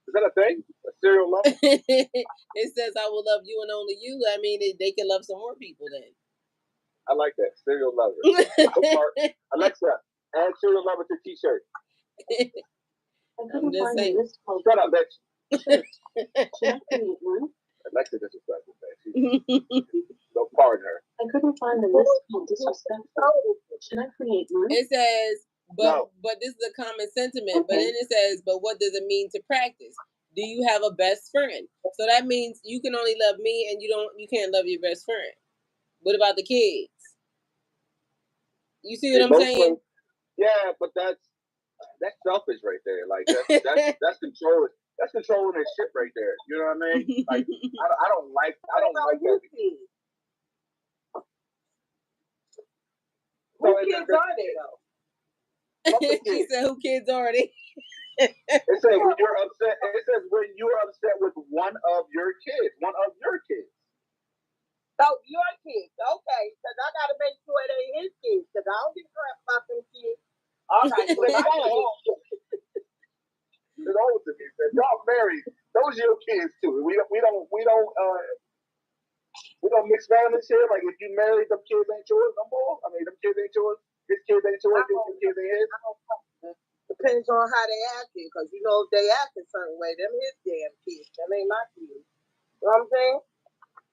Is that a thing? A serial lover? It says, I will love you and only you. I mean, they can love some more people then. I like that. Serial lover. Alexa, add serial lover to t-shirt. I'm just saying. Shut up, bitch. Alexa disrespectful, man. Don't pardon her. I couldn't find the list called disrespectful. Should I create one? It says, but this is a common sentiment. Okay. But then it says, but what does it mean to practice? Do you have a best friend? So that means you can only love me and you can't love your best friend. What about the kids? You see what I'm saying? Yeah, but that's selfish right there. Like that's controlling. That's controlling that shit right there. You know what I mean? Like I don't like that. Who kids are they though? She said, "Who kids are they?" It says when you're upset. It says when you're upset with one of your kids. One of your kids. Oh, your kids. Okay, because I got to make sure it ain't his kids. Because I don't give a crap about them kids. All right, but I it's old to me. Y'all married. Those are your kids too. We don't mix families here. Like if you married, them kids ain't yours no more. I mean, them kids ain't yours. His kids ain't yours. His kids ain't his. Depends on how they acting, because you know if they act a certain way, them his damn kids. Them ain't my kids. You know what I'm saying?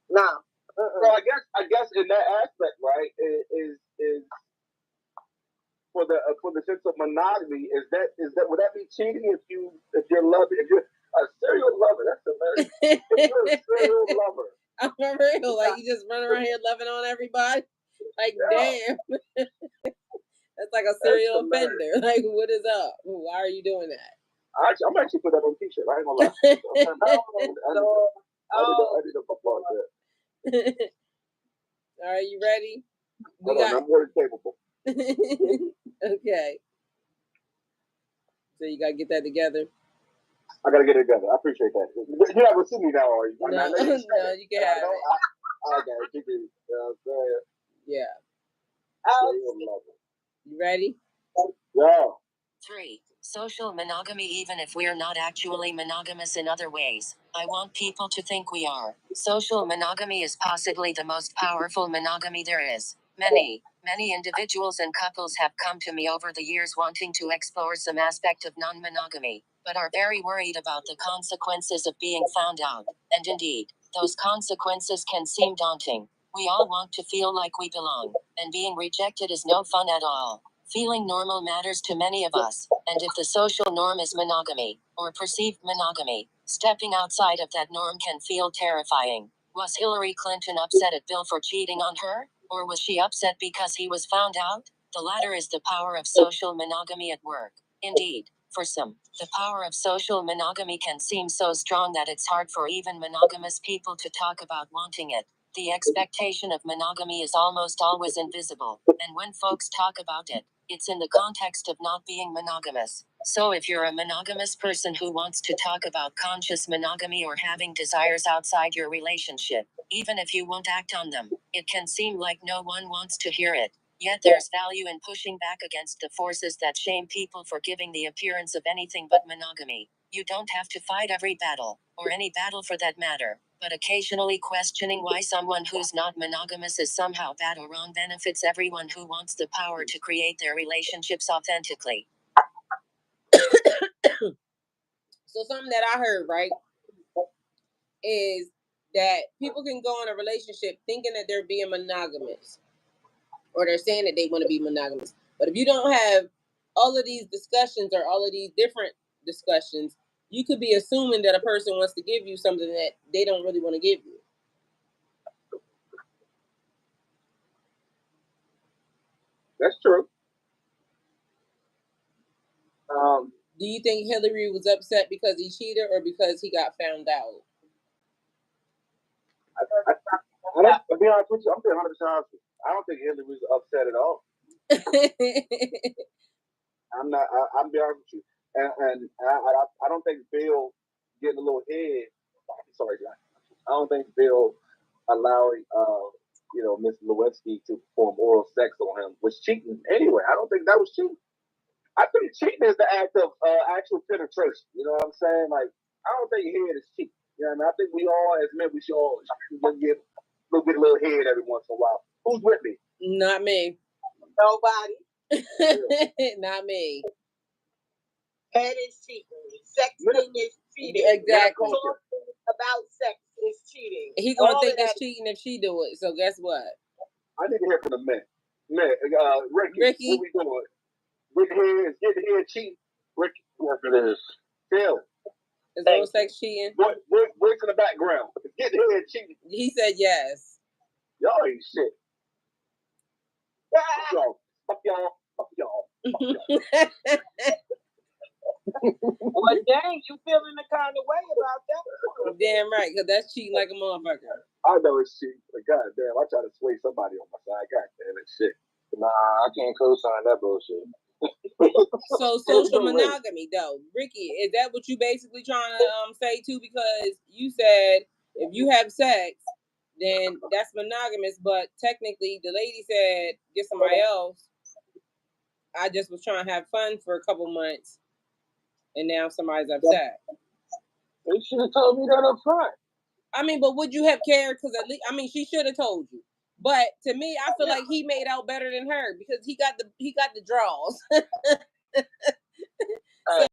Nah. So I guess in that aspect, right, is for the sense of monogamy, is that would that be cheating if you're a serial lover? That's hilarious. If you're a serial lover. I'm for real. Like you just run around here loving on everybody. Like damn. That's like a serial offender. Like what is up? Why are you doing that? I'm actually put that on t-shirt. I ain't gonna lie. I need to applaud that. All right, you ready? I'm more than capable. Okay. So you gotta get that together. I gotta get it together. I appreciate that. You're not gonna see me now, are you? No, no, you can have it. Okay, you know what I'm saying? Yeah. You ready? Yeah. 3. Social monogamy. Even if we're not actually monogamous in other ways, I want people to think we are. Social monogamy is possibly the most powerful monogamy there is. Many individuals and couples have come to me over the years wanting to explore some aspect of non-monogamy, but are very worried about the consequences of being found out. And indeed, those consequences can seem daunting. We all want to feel like we belong, and being rejected is no fun at all. Feeling normal matters to many of us, and if the social norm is monogamy, or perceived monogamy, stepping outside of that norm can feel terrifying. Was Hillary Clinton upset at Bill for cheating on her? Or was she upset because he was found out? The latter is the power of social monogamy at work. Indeed, for some, the power of social monogamy can seem so strong that it's hard for even monogamous people to talk about wanting it. The expectation of monogamy is almost always invisible, and when folks talk about it, it's in the context of not being monogamous. So if you're a monogamous person who wants to talk about conscious monogamy or having desires outside your relationship, even if you won't act on them, it can seem like no one wants to hear it. Yet there's value in pushing back against the forces that shame people for giving the appearance of anything but monogamy. You don't have to fight every battle, or any battle for that matter, but occasionally questioning why someone who's not monogamous is somehow bad or wrong benefits everyone who wants the power to create their relationships authentically. So something that I heard, right, is that people can go in a relationship thinking that they're being monogamous, or they're saying that they want to be monogamous. But if you don't have all of these discussions or all of these different discussions, you could be assuming that a person wants to give you something that they don't really want to give you. That's true. Do you think Hillary was upset because he cheated or because he got found out? I'll be honest with you. I'm being 100% honest with you. I don't think Hillary was upset at all. I'm not. I'm be honest with you, and I don't think Bill getting a little head. Sorry, guys. I don't think Bill allowing Miss Lewinsky to perform oral sex on him was cheating anyway. I don't think that was cheating. I think cheating is the act of actual penetration. You know what I'm saying? Like, I don't think head is cheating. You know what I mean? I think we all, as men, we should all get a little head every once in a while. Who's with me? Not me. Nobody. Not me. Head is cheating. Sexting is cheating. Exactly. Talking about sex is cheating. He gonna think it's cheating if she do it. So guess what? I need to hear from the men. Ricky, what we doing? Get head cheating. Ricky, what it is? Tell. Is oral sex cheating? Voice in the background. Get head cheating. He said yes. Y'all ain't shit. Fuck y'all. Fuck y'all. Well, dang, you feeling the kind of way about that? Damn right, because that's cheating like a motherfucker. I know it's cheating, but goddamn, I try to sway somebody on my side. Goddamn, it's shit. Nah, I can't co-sign that bullshit. So social monogamy, though, Ricky, is that what you basically trying to say too? Because you said if you have sex, then that's monogamous. But technically, the lady said get somebody else. I just was trying to have fun for a couple months, and now somebody's upset. They should have told me that up front. I mean, but would you have cared? Because at least, I mean, she should have told you. But to me, I feel like he made out better than her because he got the draws. So,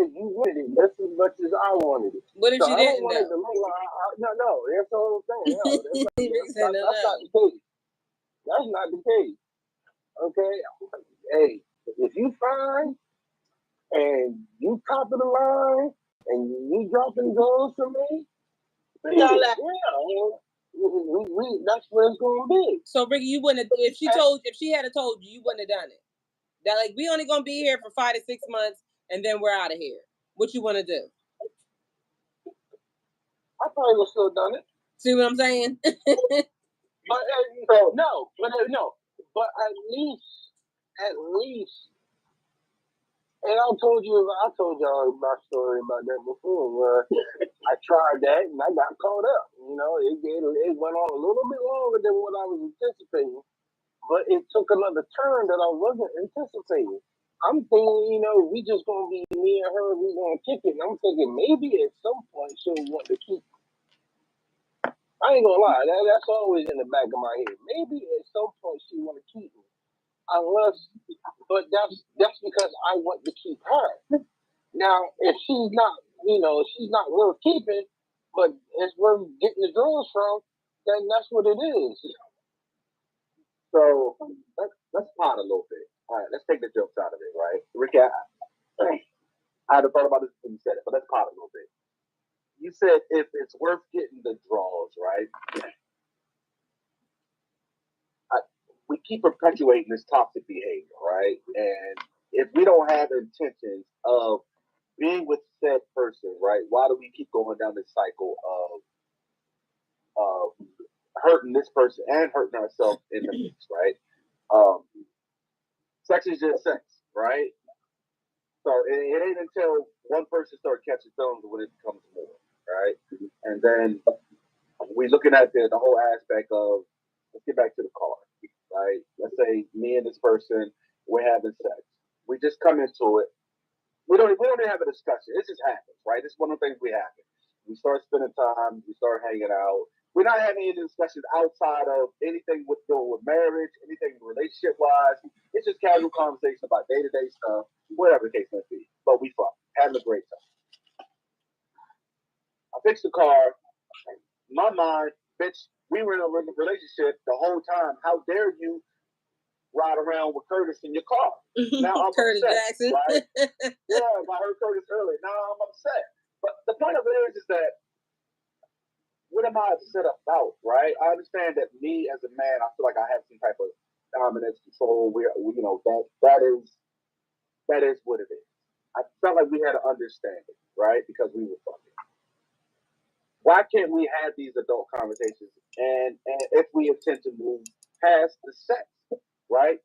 you wanted it just as much as I wanted it. What if so you didn't? No, that's the whole thing. No, that's not the case. That's not the case. Okay, hey, if you find and you top of the line, and you dropping goals for me. Y'all like, that's what it's gonna be. So Ricky, you wouldn't have, if she had told you, you wouldn't have done it. That like we only gonna be here for 5 to 6 months, and then we're out of here. What you want to do? I probably would still done it. See what I'm saying? But no. But at least. And I told y'all my story about that before, where I tried that and I got caught up. You know, it went on a little bit longer than what I was anticipating, but it took another turn that I wasn't anticipating. I'm thinking, you know, we just gonna be me and her, we gonna kick it. And I'm thinking maybe at some point she'll want to keep. I ain't gonna lie, that's always in the back of my head. Maybe at some point she want to keep me. But that's because I want to keep her. Now, if she's not, she's not worth keeping, but it's worth getting the draws from, then that's what it is. So let's pot a little bit. All right, let's take the jokes out of it, right? Ricky, I hadn't thought about this when you said it, but let's pot a little bit. You said if it's worth getting the draws, right? We keep perpetuating this toxic behavior, right? And if we don't have intentions of being with said person, right? Why do we keep going down this cycle of hurting this person and hurting ourselves in the mix, right? Sex is just sex, right? So it ain't until one person starts catching feelings when it becomes more, right? And then we looking at the whole aspect of, let's get back to the car, right? Let's say me and this person, we're having sex. We just come into it. We don't even have a discussion. It just happens, right? It's one of the things we happen. We start spending time. We start hanging out. We're not having any discussions outside of anything with doing with marriage, anything relationship wise. It's just casual conversation about day to day stuff, whatever the case may be. But we fuck, having a great time. I fixed the car. My mind, bitch, we were in a relationship the whole time. How dare you ride around with Curtis in your car? Now I'm Curtis upset, Jackson. right? Yeah, I heard Curtis earlier. Now I'm upset. But the point of it is that what am I upset about, right? I understand that me as a man, I feel like I have some type of dominance, control. We that is what it is. I felt like we had an understanding, right? Because we were fucking. Why can't we have these adult conversations? And if we intend to move past the sex, right?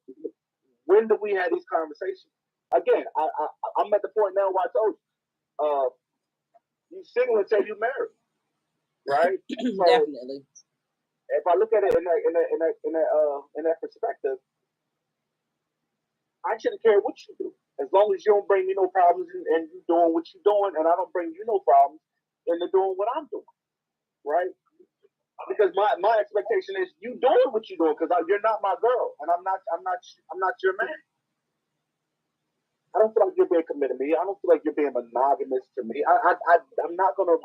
When do we have these conversations? Again, I'm at the point now where I told you, you single until you married, right? So definitely. If I look at it in that perspective, I shouldn't care what you do, as long as you don't bring me no problems and you doing what you're doing, and I don't bring you no problems and they're doing what I'm doing, right? Because my expectation is you doing what you're doing because you're not my girl and I'm not your man. I don't feel like you're being committed to me. I don't feel like you're being monogamous to me. I'm not gonna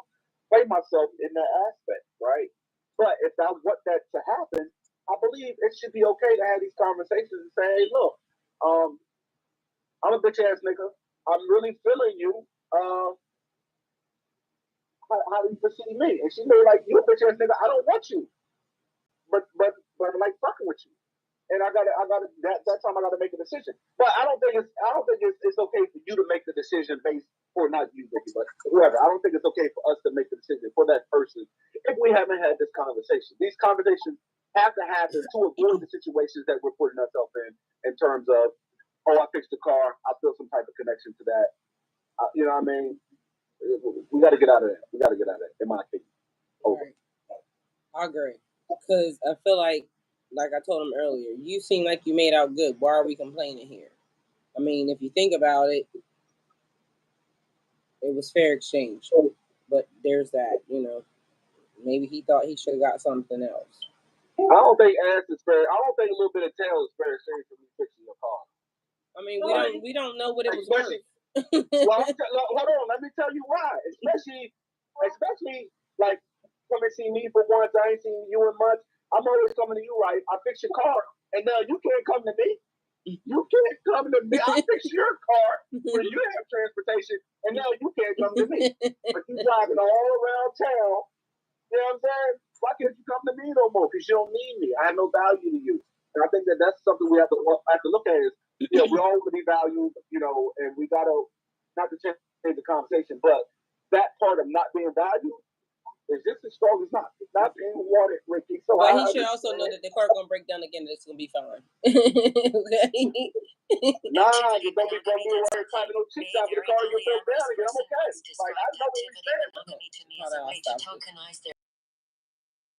play myself in that aspect, right? But if I want that to happen, I believe it should be okay to have these conversations and say, hey, look, I'm a bitch ass nigga. I'm really feeling you. How do you perceive me? And she may be like, you a bitch ass nigga. I don't want you, but I like fucking with you. And I gotta that time I gotta make a decision. But I don't think it's okay for you to make the decision based for not you, Ricky, but whoever. I don't think it's okay for us to make the decision for that person if we haven't had this conversation. These conversations have to happen to avoid the situations that we're putting ourselves in terms of, oh, I fixed the car, I feel some type of connection to that. You know what I mean? We got to get out of that. We got to get out of that, in my opinion. Over. Right. I agree. Because I feel like I told him earlier, you seem like you made out good. Why are we complaining here? I mean, if you think about it, it was fair exchange. But there's that, maybe he thought he should have got something else. I don't think ass is fair. I don't think a little bit of tail is fair exchange for me fixing your car. I mean, we don't know what it was worth. Well, hold on. Let me tell you why. Especially like come and see me for once. I ain't seen you in months. I'm always coming to you, right? I fix your car, and now you can't come to me. You can't come to me. I'll fix your car where you have transportation, and now you can't come to me. But you driving all around town. You know what I'm saying? Why can't you come to me no more? Because you don't need me. I have no value to you. And I think that that's something we have to look at is, we all want to be valued, and we got to, not to change the conversation, but that part of not being valued is just as strong as not being wanted, Ricky. So but he should also know that the car gonna break down again. It's gonna be fine. Nah, you don't be worried typing no chicks out of the car. You'll break down again. I'm okay. Like I know what you're saying.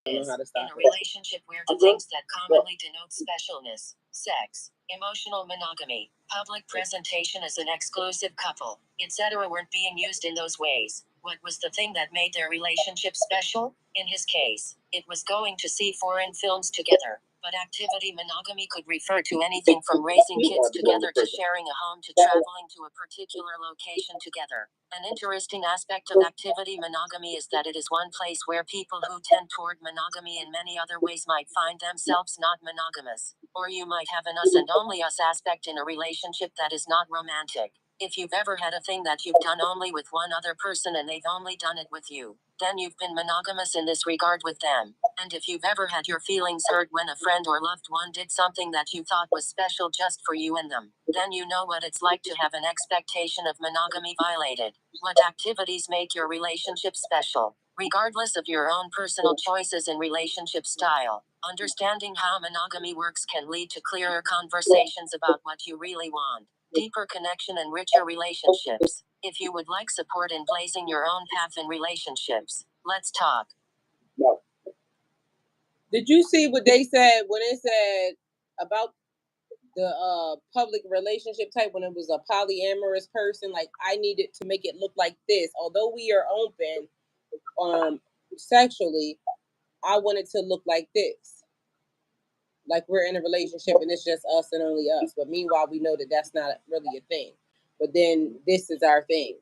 I don't know how to stop in a relationship where the things that commonly denote specialness, sex, emotional monogamy, public presentation as an exclusive couple, etc. weren't being used in those ways. What was the thing that made their relationship special? In his case, it was going to see foreign films together. But activity monogamy could refer to anything from raising kids together to sharing a home to traveling to a particular location together. An interesting aspect of activity monogamy is that it is one place where people who tend toward monogamy in many other ways might find themselves not monogamous. Or you might have an us and only us aspect in a relationship that is not romantic. If you've ever had a thing that you've done only with one other person and they've only done it with you, then you've been monogamous in this regard with them. And if you've ever had your feelings hurt when a friend or loved one did something that you thought was special just for you and them, then you know what it's like to have an expectation of monogamy violated. What activities make your relationship special? Regardless of your own personal choices in relationship style, understanding how monogamy works can lead to clearer conversations about what you really want, deeper connection and richer relationships. If you would like support in blazing your own path in relationships, let's talk. No. Did you see what they said when it said about the public relationship type when it was a polyamorous person? Like, I needed to make it look like this. Although we are open sexually, I want it to look like this. Like we're in a relationship and it's just us and only us. But meanwhile, we know that that's not really a thing. But then this is our thing.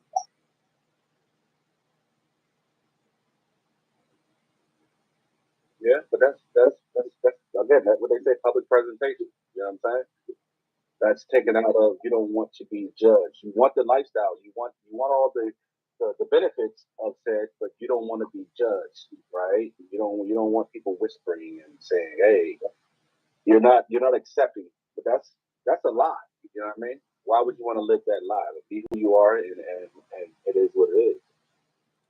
Yeah, but that's again, that's what they say, public presentation. You know what I'm saying? That's taken out of, you don't want to be judged. You want the lifestyle. You want all the benefits of sex, but you don't want to be judged, right? You don't want people whispering and saying, "Hey, you're not accepting." But that's a lie. You know what I mean? Why would you want to live that lie? Like, be who you are, and it is what it is.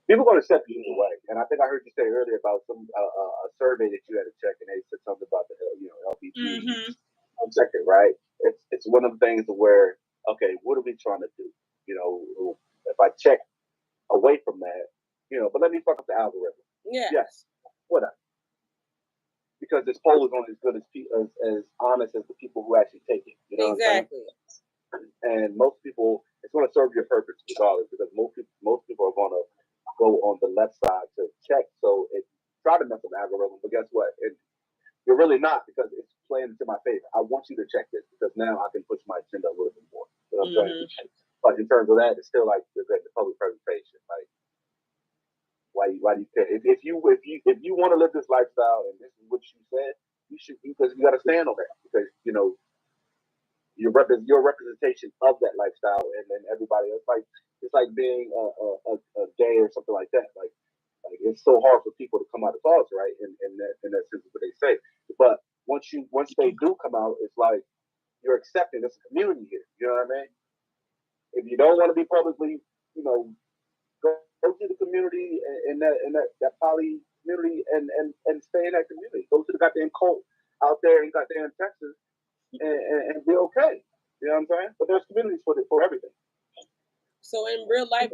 People are going to accept you either way. And I think I heard you say earlier about some a survey that you had to check, and they said something about the LBG sector, right? It's one of the things where, okay, what are we trying to do? If I check away from that, but let me fuck up the algorithm. Yeah. Yes. Whatever. Because this poll is only as good as honest as the people who actually take it. You know exactly. What I'm saying? And most people, it's going to serve your purpose regardless, because most people are going to go on the left side to check. So it try to mess up the algorithm, but guess what? You're really not, because it's playing into my favor. I want you to check this because now I can push my agenda a little bit more. You know what I'm saying? But in terms of that, it's still like the public presentation. Like, why do you care? If you want to live this lifestyle and this is what you said, you should, because you got to stand on that, because your representation of that lifestyle, and then everybody else. It's like being a gay or something like that. Like it's so hard for people to come out of closet, right? In that sense, what they say. But once they do come out, it's like you're accepting. There's a community here. You know what I mean? If you don't want to be publicly, go to the community in that poly community and stay in that community. Go to the goddamn cult out there in goddamn Texas and be okay. You know what I'm saying? But there's communities for everything. So in real life,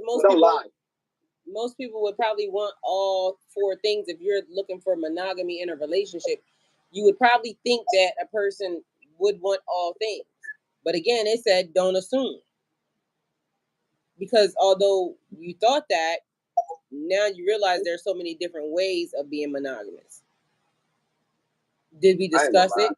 most people would probably want all four things. If you're looking for monogamy in a relationship, you would probably think that a person would want all things. But again, it said don't assume. Because although you thought that, now you realize there's so many different ways of being monogamous. Did we discuss it?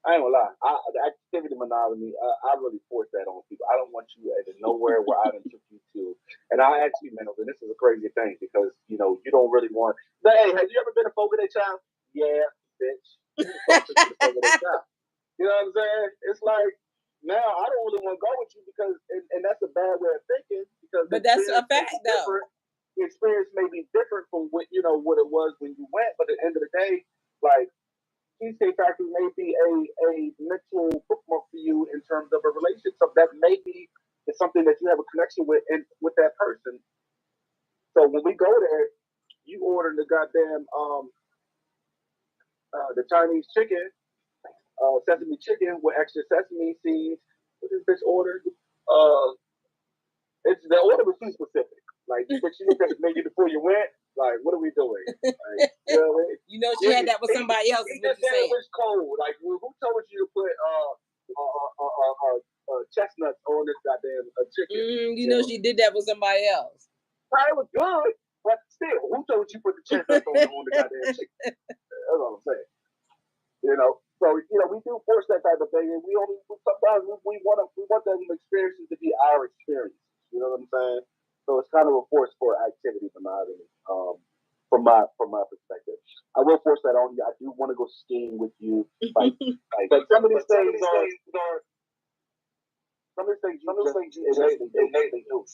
I ain't gonna lie. The activity monogamy, I really force that on people. I don't want you to nowhere where I done took you to. And I actually, man, and this is a crazy thing, because you don't really want. Hey, have you ever been a Fogo de Chao? Yeah, bitch. You know what I'm saying? It's like now I don't really want to go with you because, and that's a bad way of thinking because. But that's a fact, though. The experience may be different from what what it was when you went, but at the end of the day, like Cheesecake Factory may be a mental bookmark for you in terms of a relationship. So that may be it's something that you have a connection with and with that person. So when we go there, you order the goddamn the Chinese chicken, sesame chicken with extra sesame seeds. What is this order? It's the order was too specific. Like, but you looked at the menu before you went. Like, what are we doing? Like, you know, she had that with somebody else. He just said it was cold. Like, who told you to put chestnuts on this goddamn chicken? You know, she did that with somebody else. It was good, but still, who told you to put the chestnuts on the goddamn chicken? That's what I'm saying. You know, so we do force that type of thing, and sometimes we want them experiences to be our experience. You know what I'm saying? So it's kind of a force for activity monogamy, from my perspective. I will force that on you. I do want to go skiing with you, but some of these things are some of these things innately do.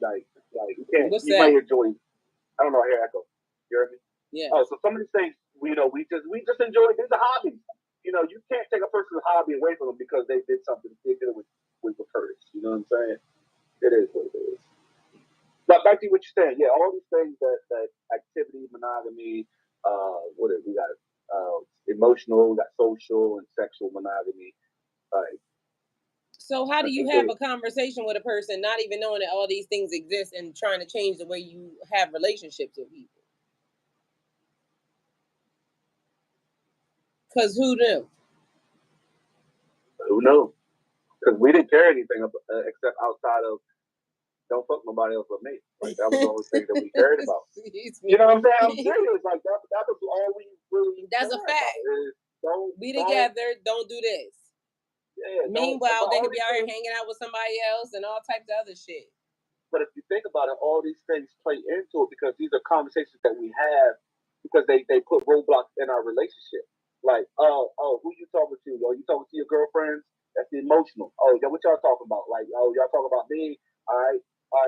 Like you can't. What's you that? might enjoy. I don't know. Here I go. You heard me? Yeah. Oh, so some of these things we just enjoy. These are hobbies. You know, you can't take a person's hobby away from them because they did something. They did it with purpose. You know what I'm saying? It is what it is. But back to what you're saying, yeah, all these things that activity, monogamy, what is we got? Emotional, we got social and sexual monogamy. So how do you have a conversation with a person not even knowing that all these things exist and trying to change the way you have relationships with people? Because who knew? Who knows? Because we didn't care anything except outside of don't fuck nobody else but me. Like that was the only thing that we cared about. You know what I'm saying? I'm serious. Like that was all we really. That's a fact. Don't be together. Don't do this. Yeah. Meanwhile, they could be out here hanging out with somebody else and all types of other shit. But if you think about it, all these things play into it because these are conversations that we have because they put roadblocks in our relationship. Like, who you talking to? Oh, you talking to your girlfriends? That's the emotional. Oh, yeah, what y'all talking about? Like, oh, y'all talking about me? All right,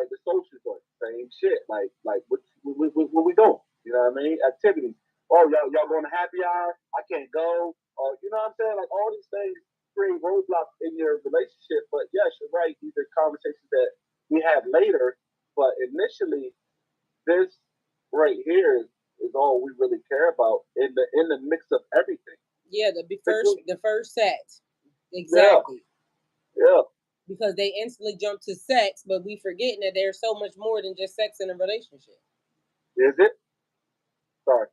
the social part, same shit. Like what we doing? You know what I mean? Activities. Oh, y'all going to happy hour? I can't go. Or you know what I'm saying? Like all these things create roadblocks in your relationship. But yes, you're right. These are conversations that we have later. But initially, this right here is all we really care about in the mix of everything. Yeah, the first set. Exactly. Yeah. Because they instantly jump to sex, but we forgetting that there's so much more than just sex in a relationship. Is it? Sorry.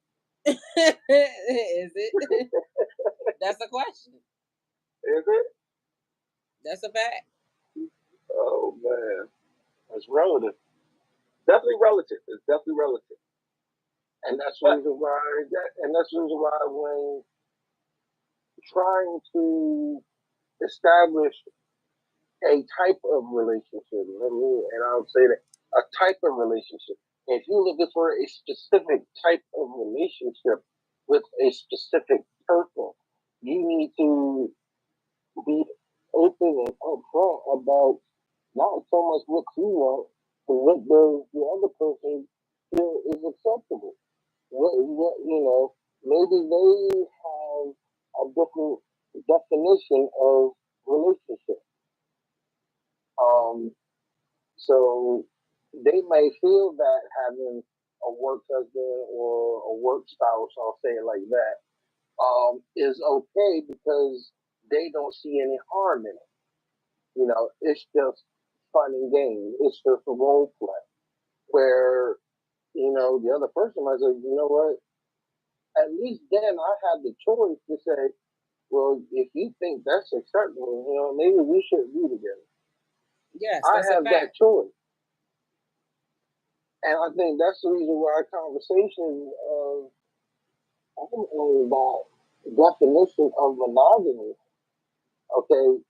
Is it? That's a question. Is it? That's a fact. Oh man, it's relative. Definitely relative. It's definitely relative. And that's the reason why. And that's the reason why when trying to establish a type of relationship, and I'll say that a type of relationship. If you're looking for a specific type of relationship with a specific person, you need to be open and upfront about not so much what you want, but what the other person feel is acceptable. What maybe they have a different definition of relationship. So they may feel that having a work husband or a work spouse, I'll say it like that, is okay because they don't see any harm in it. It's just fun and games. It's just a role play. Where, the other person might say, you know what? At least then I have the choice to say, well, if you think that's acceptable, maybe we should be together. Yes, I have that choice. And I think that's the reason why conversations about definition of monogamy, okay,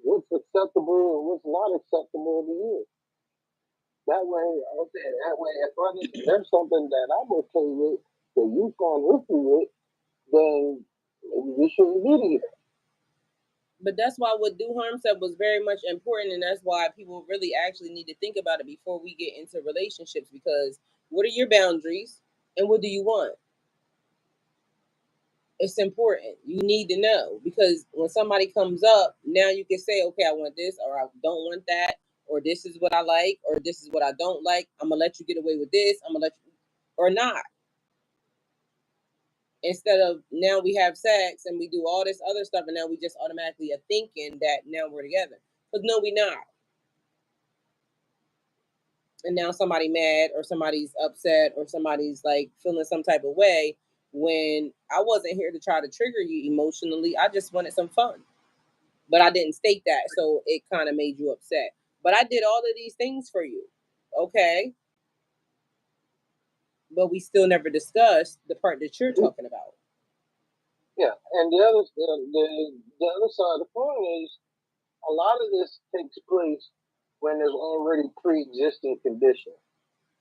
what's acceptable and what's not acceptable to you. That way, if there's something that I'm okay with, that you find issue with, then maybe we shouldn't be together. But that's why what Do Harm said was very much important, and that's why people really actually need to think about it before we get into relationships. Because what are your boundaries, and what do you want? It's important. You need to know, because when somebody comes up, now you can say, okay, I want this, or I don't want that, or this is what I like, or this is what I don't like. I'm gonna let you get away with this. I'm gonna let you, or not. Instead of now we have sex and we do all this other stuff, and now we just automatically are thinking that now we're together. Because no, we not. And now somebody mad or somebody's upset or somebody's like feeling some type of way, when I wasn't here to try to trigger you emotionally. I just wanted some fun. But I didn't state that, so it kind of made you upset. But I did all of these things for you. Okay. But we still never discussed the part that you're talking about. Yeah, and the other side of the coin is a lot of this takes place when there's already pre-existing conditions.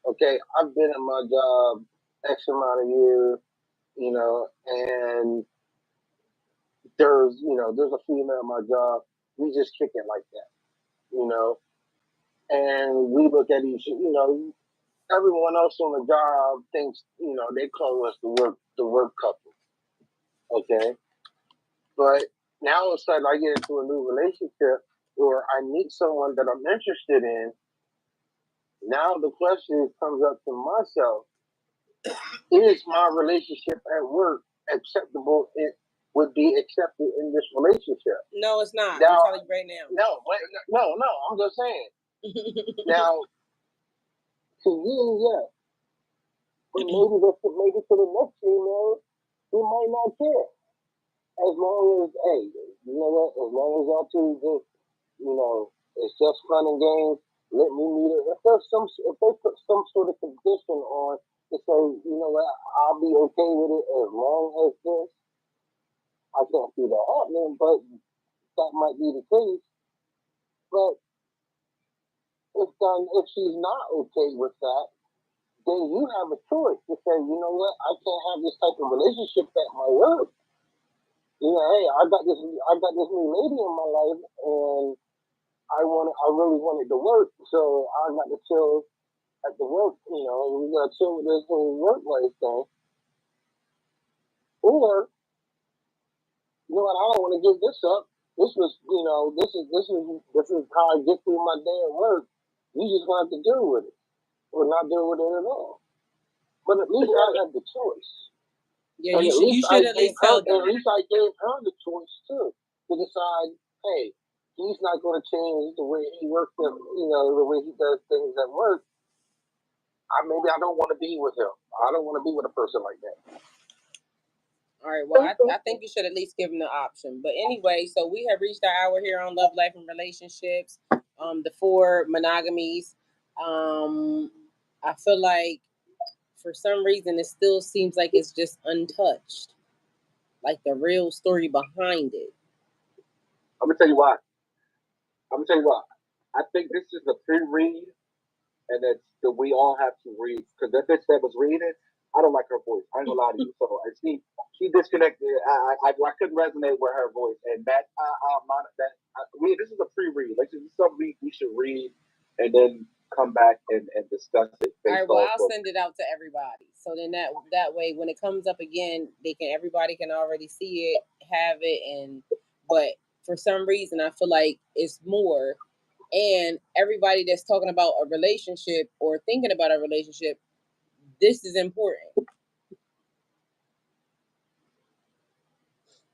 Okay, I've been in my job X amount of years, and there's a female in my job. We just kick it like that, and we look at everyone else on the job thinks, they call us the work couple. Okay, but now all of a sudden I get into a new relationship or I meet someone that I'm interested in. Now the question comes up to myself: is my relationship at work acceptable? It would be accepted in this relationship. No, it's not. Now, I'm telling you right now. No. I'm just saying. Now, to you, yeah, but maybe to the next female, he might not care. As long as, hey, you know what? As long as y'all two just, it's just fun and games. Let me meet it. If they put some sort of condition on to say, you know what, I'll be okay with it as long as this. I can't see that happening, but that might be the case. But if she's not okay with that, then you have a choice to say, you know what, I can't have this type of relationship at my work. Hey, I got this new lady in my life, and I really wanted to work, so I got to chill at the work, and we got to chill with this whole work life thing. Or, you know what, I don't want to give this up. This is how I get through my day at work. You just gonna have to deal with it, or not deal with it at all. But at least I had the choice. Yeah, and you should at least tell them. At least I gave her the choice too, to decide, hey, he's not going to change the way he works, the way he does things at work. Maybe I don't want to be with him. I don't want to be with a person like that. All right, well, I think you should at least give them the option. But anyway, so we have reached our hour here on Love, Life, and Relationships. The 4 monogamies. I feel like for some reason it still seems like it's just untouched, like the real story behind it. I'm gonna tell you why. I think this is a pre-read, and that we all have to read, because that bitch that was reading, I don't like her voice. I ain't gonna lie to you. So she disconnected. I couldn't resonate with her voice, and this is a pre-read. Like, this is something we should read and then come back and discuss it. All right, well, I'll send it out to everybody, so then that way when it comes up again, everybody can already see it, have it, but for some reason I feel like it's more. And everybody that's talking about a relationship or thinking about a relationship, this is important,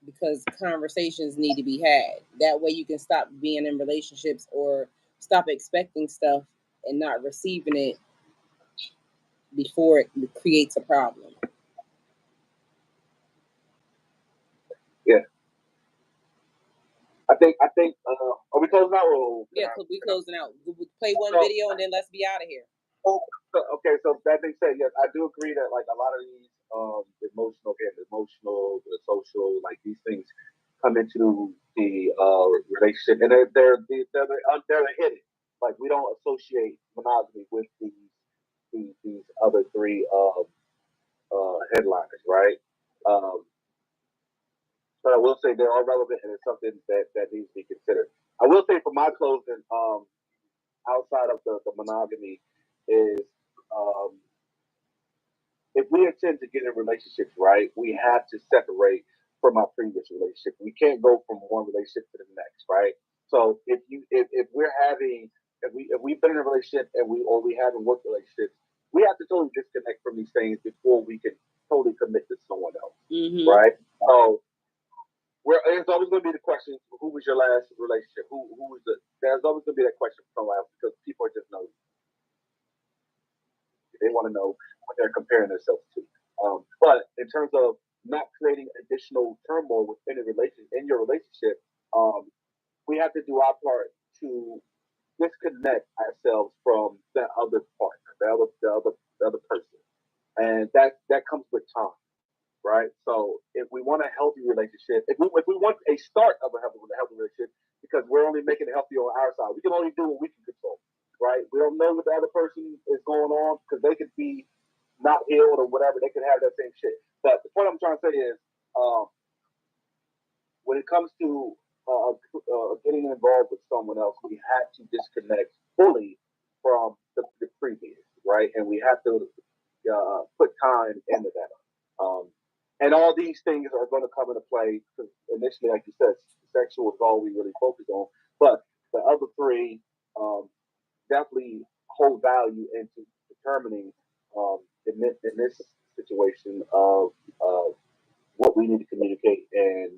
because conversations need to be had. That way you can stop being in relationships or stop expecting stuff and not receiving it before it creates a problem. Yeah. I think are we closing out? Yeah, we closing out. We'll play one video and then let's be out of here. Okay, so that being said, yes, I do agree that like a lot of these the social, like these things come into the relationship, and they're hidden. Like, we don't associate monogamy with these other 3 headliners, right? but I will say they are relevant and it's something that needs to be considered. I will say for my closing, outside of the monogamy, is um, if we intend to get in relationships, right, we have to separate from our previous relationship. We can't go from one relationship to the next, right? So if we're having if we've been in a relationship and we haven't worked relationships, we have to totally disconnect from these things before we can totally commit to someone else, right? So there's always going to be the question: who was your last relationship? Who was the? There's always going to be that question for someone else because people are just nosy. They want to know what they're comparing themselves to. But in terms of not creating additional turmoil within your relationship, we have to do our part to disconnect ourselves from the other partner, the other person, and that comes with time, right? So if we want a healthy relationship, if we want a start of a healthy relationship, because we're only making it healthy on our side, we can only do what we can control, right? We don't know what the other person is going on because they could be not healed or whatever. They could have that same shit. But the point I'm trying to say is, when it comes to getting involved with someone else, we have to disconnect fully from the previous, right? And we have to put time into that. And all these things are going to come into play because initially, like you said, sexual is all we really focus on. But the other three definitely hold value into determining in this situation of what we need to communicate and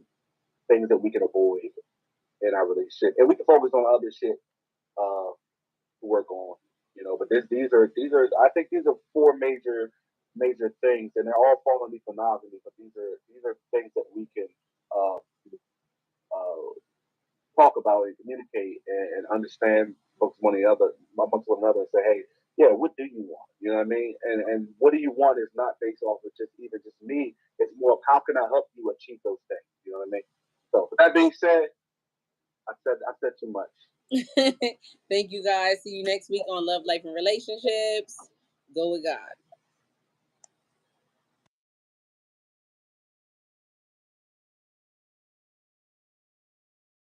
things that we can avoid in our relationship, and we can focus on other shit to work on, you know. But these are I think these are four major things, and they're all fall underneath monogamy. But these are things that we can uh, uh, talk about and communicate and understand amongst one another, and say, hey, yeah, what do you want? You know what I mean? And what do you want is not based off of just even just me. It's more of how can I help you achieve those things? You know what I mean? So with that being said, I said too much. Thank you guys. See you next week on Love, Life, and Relationships. Go with God.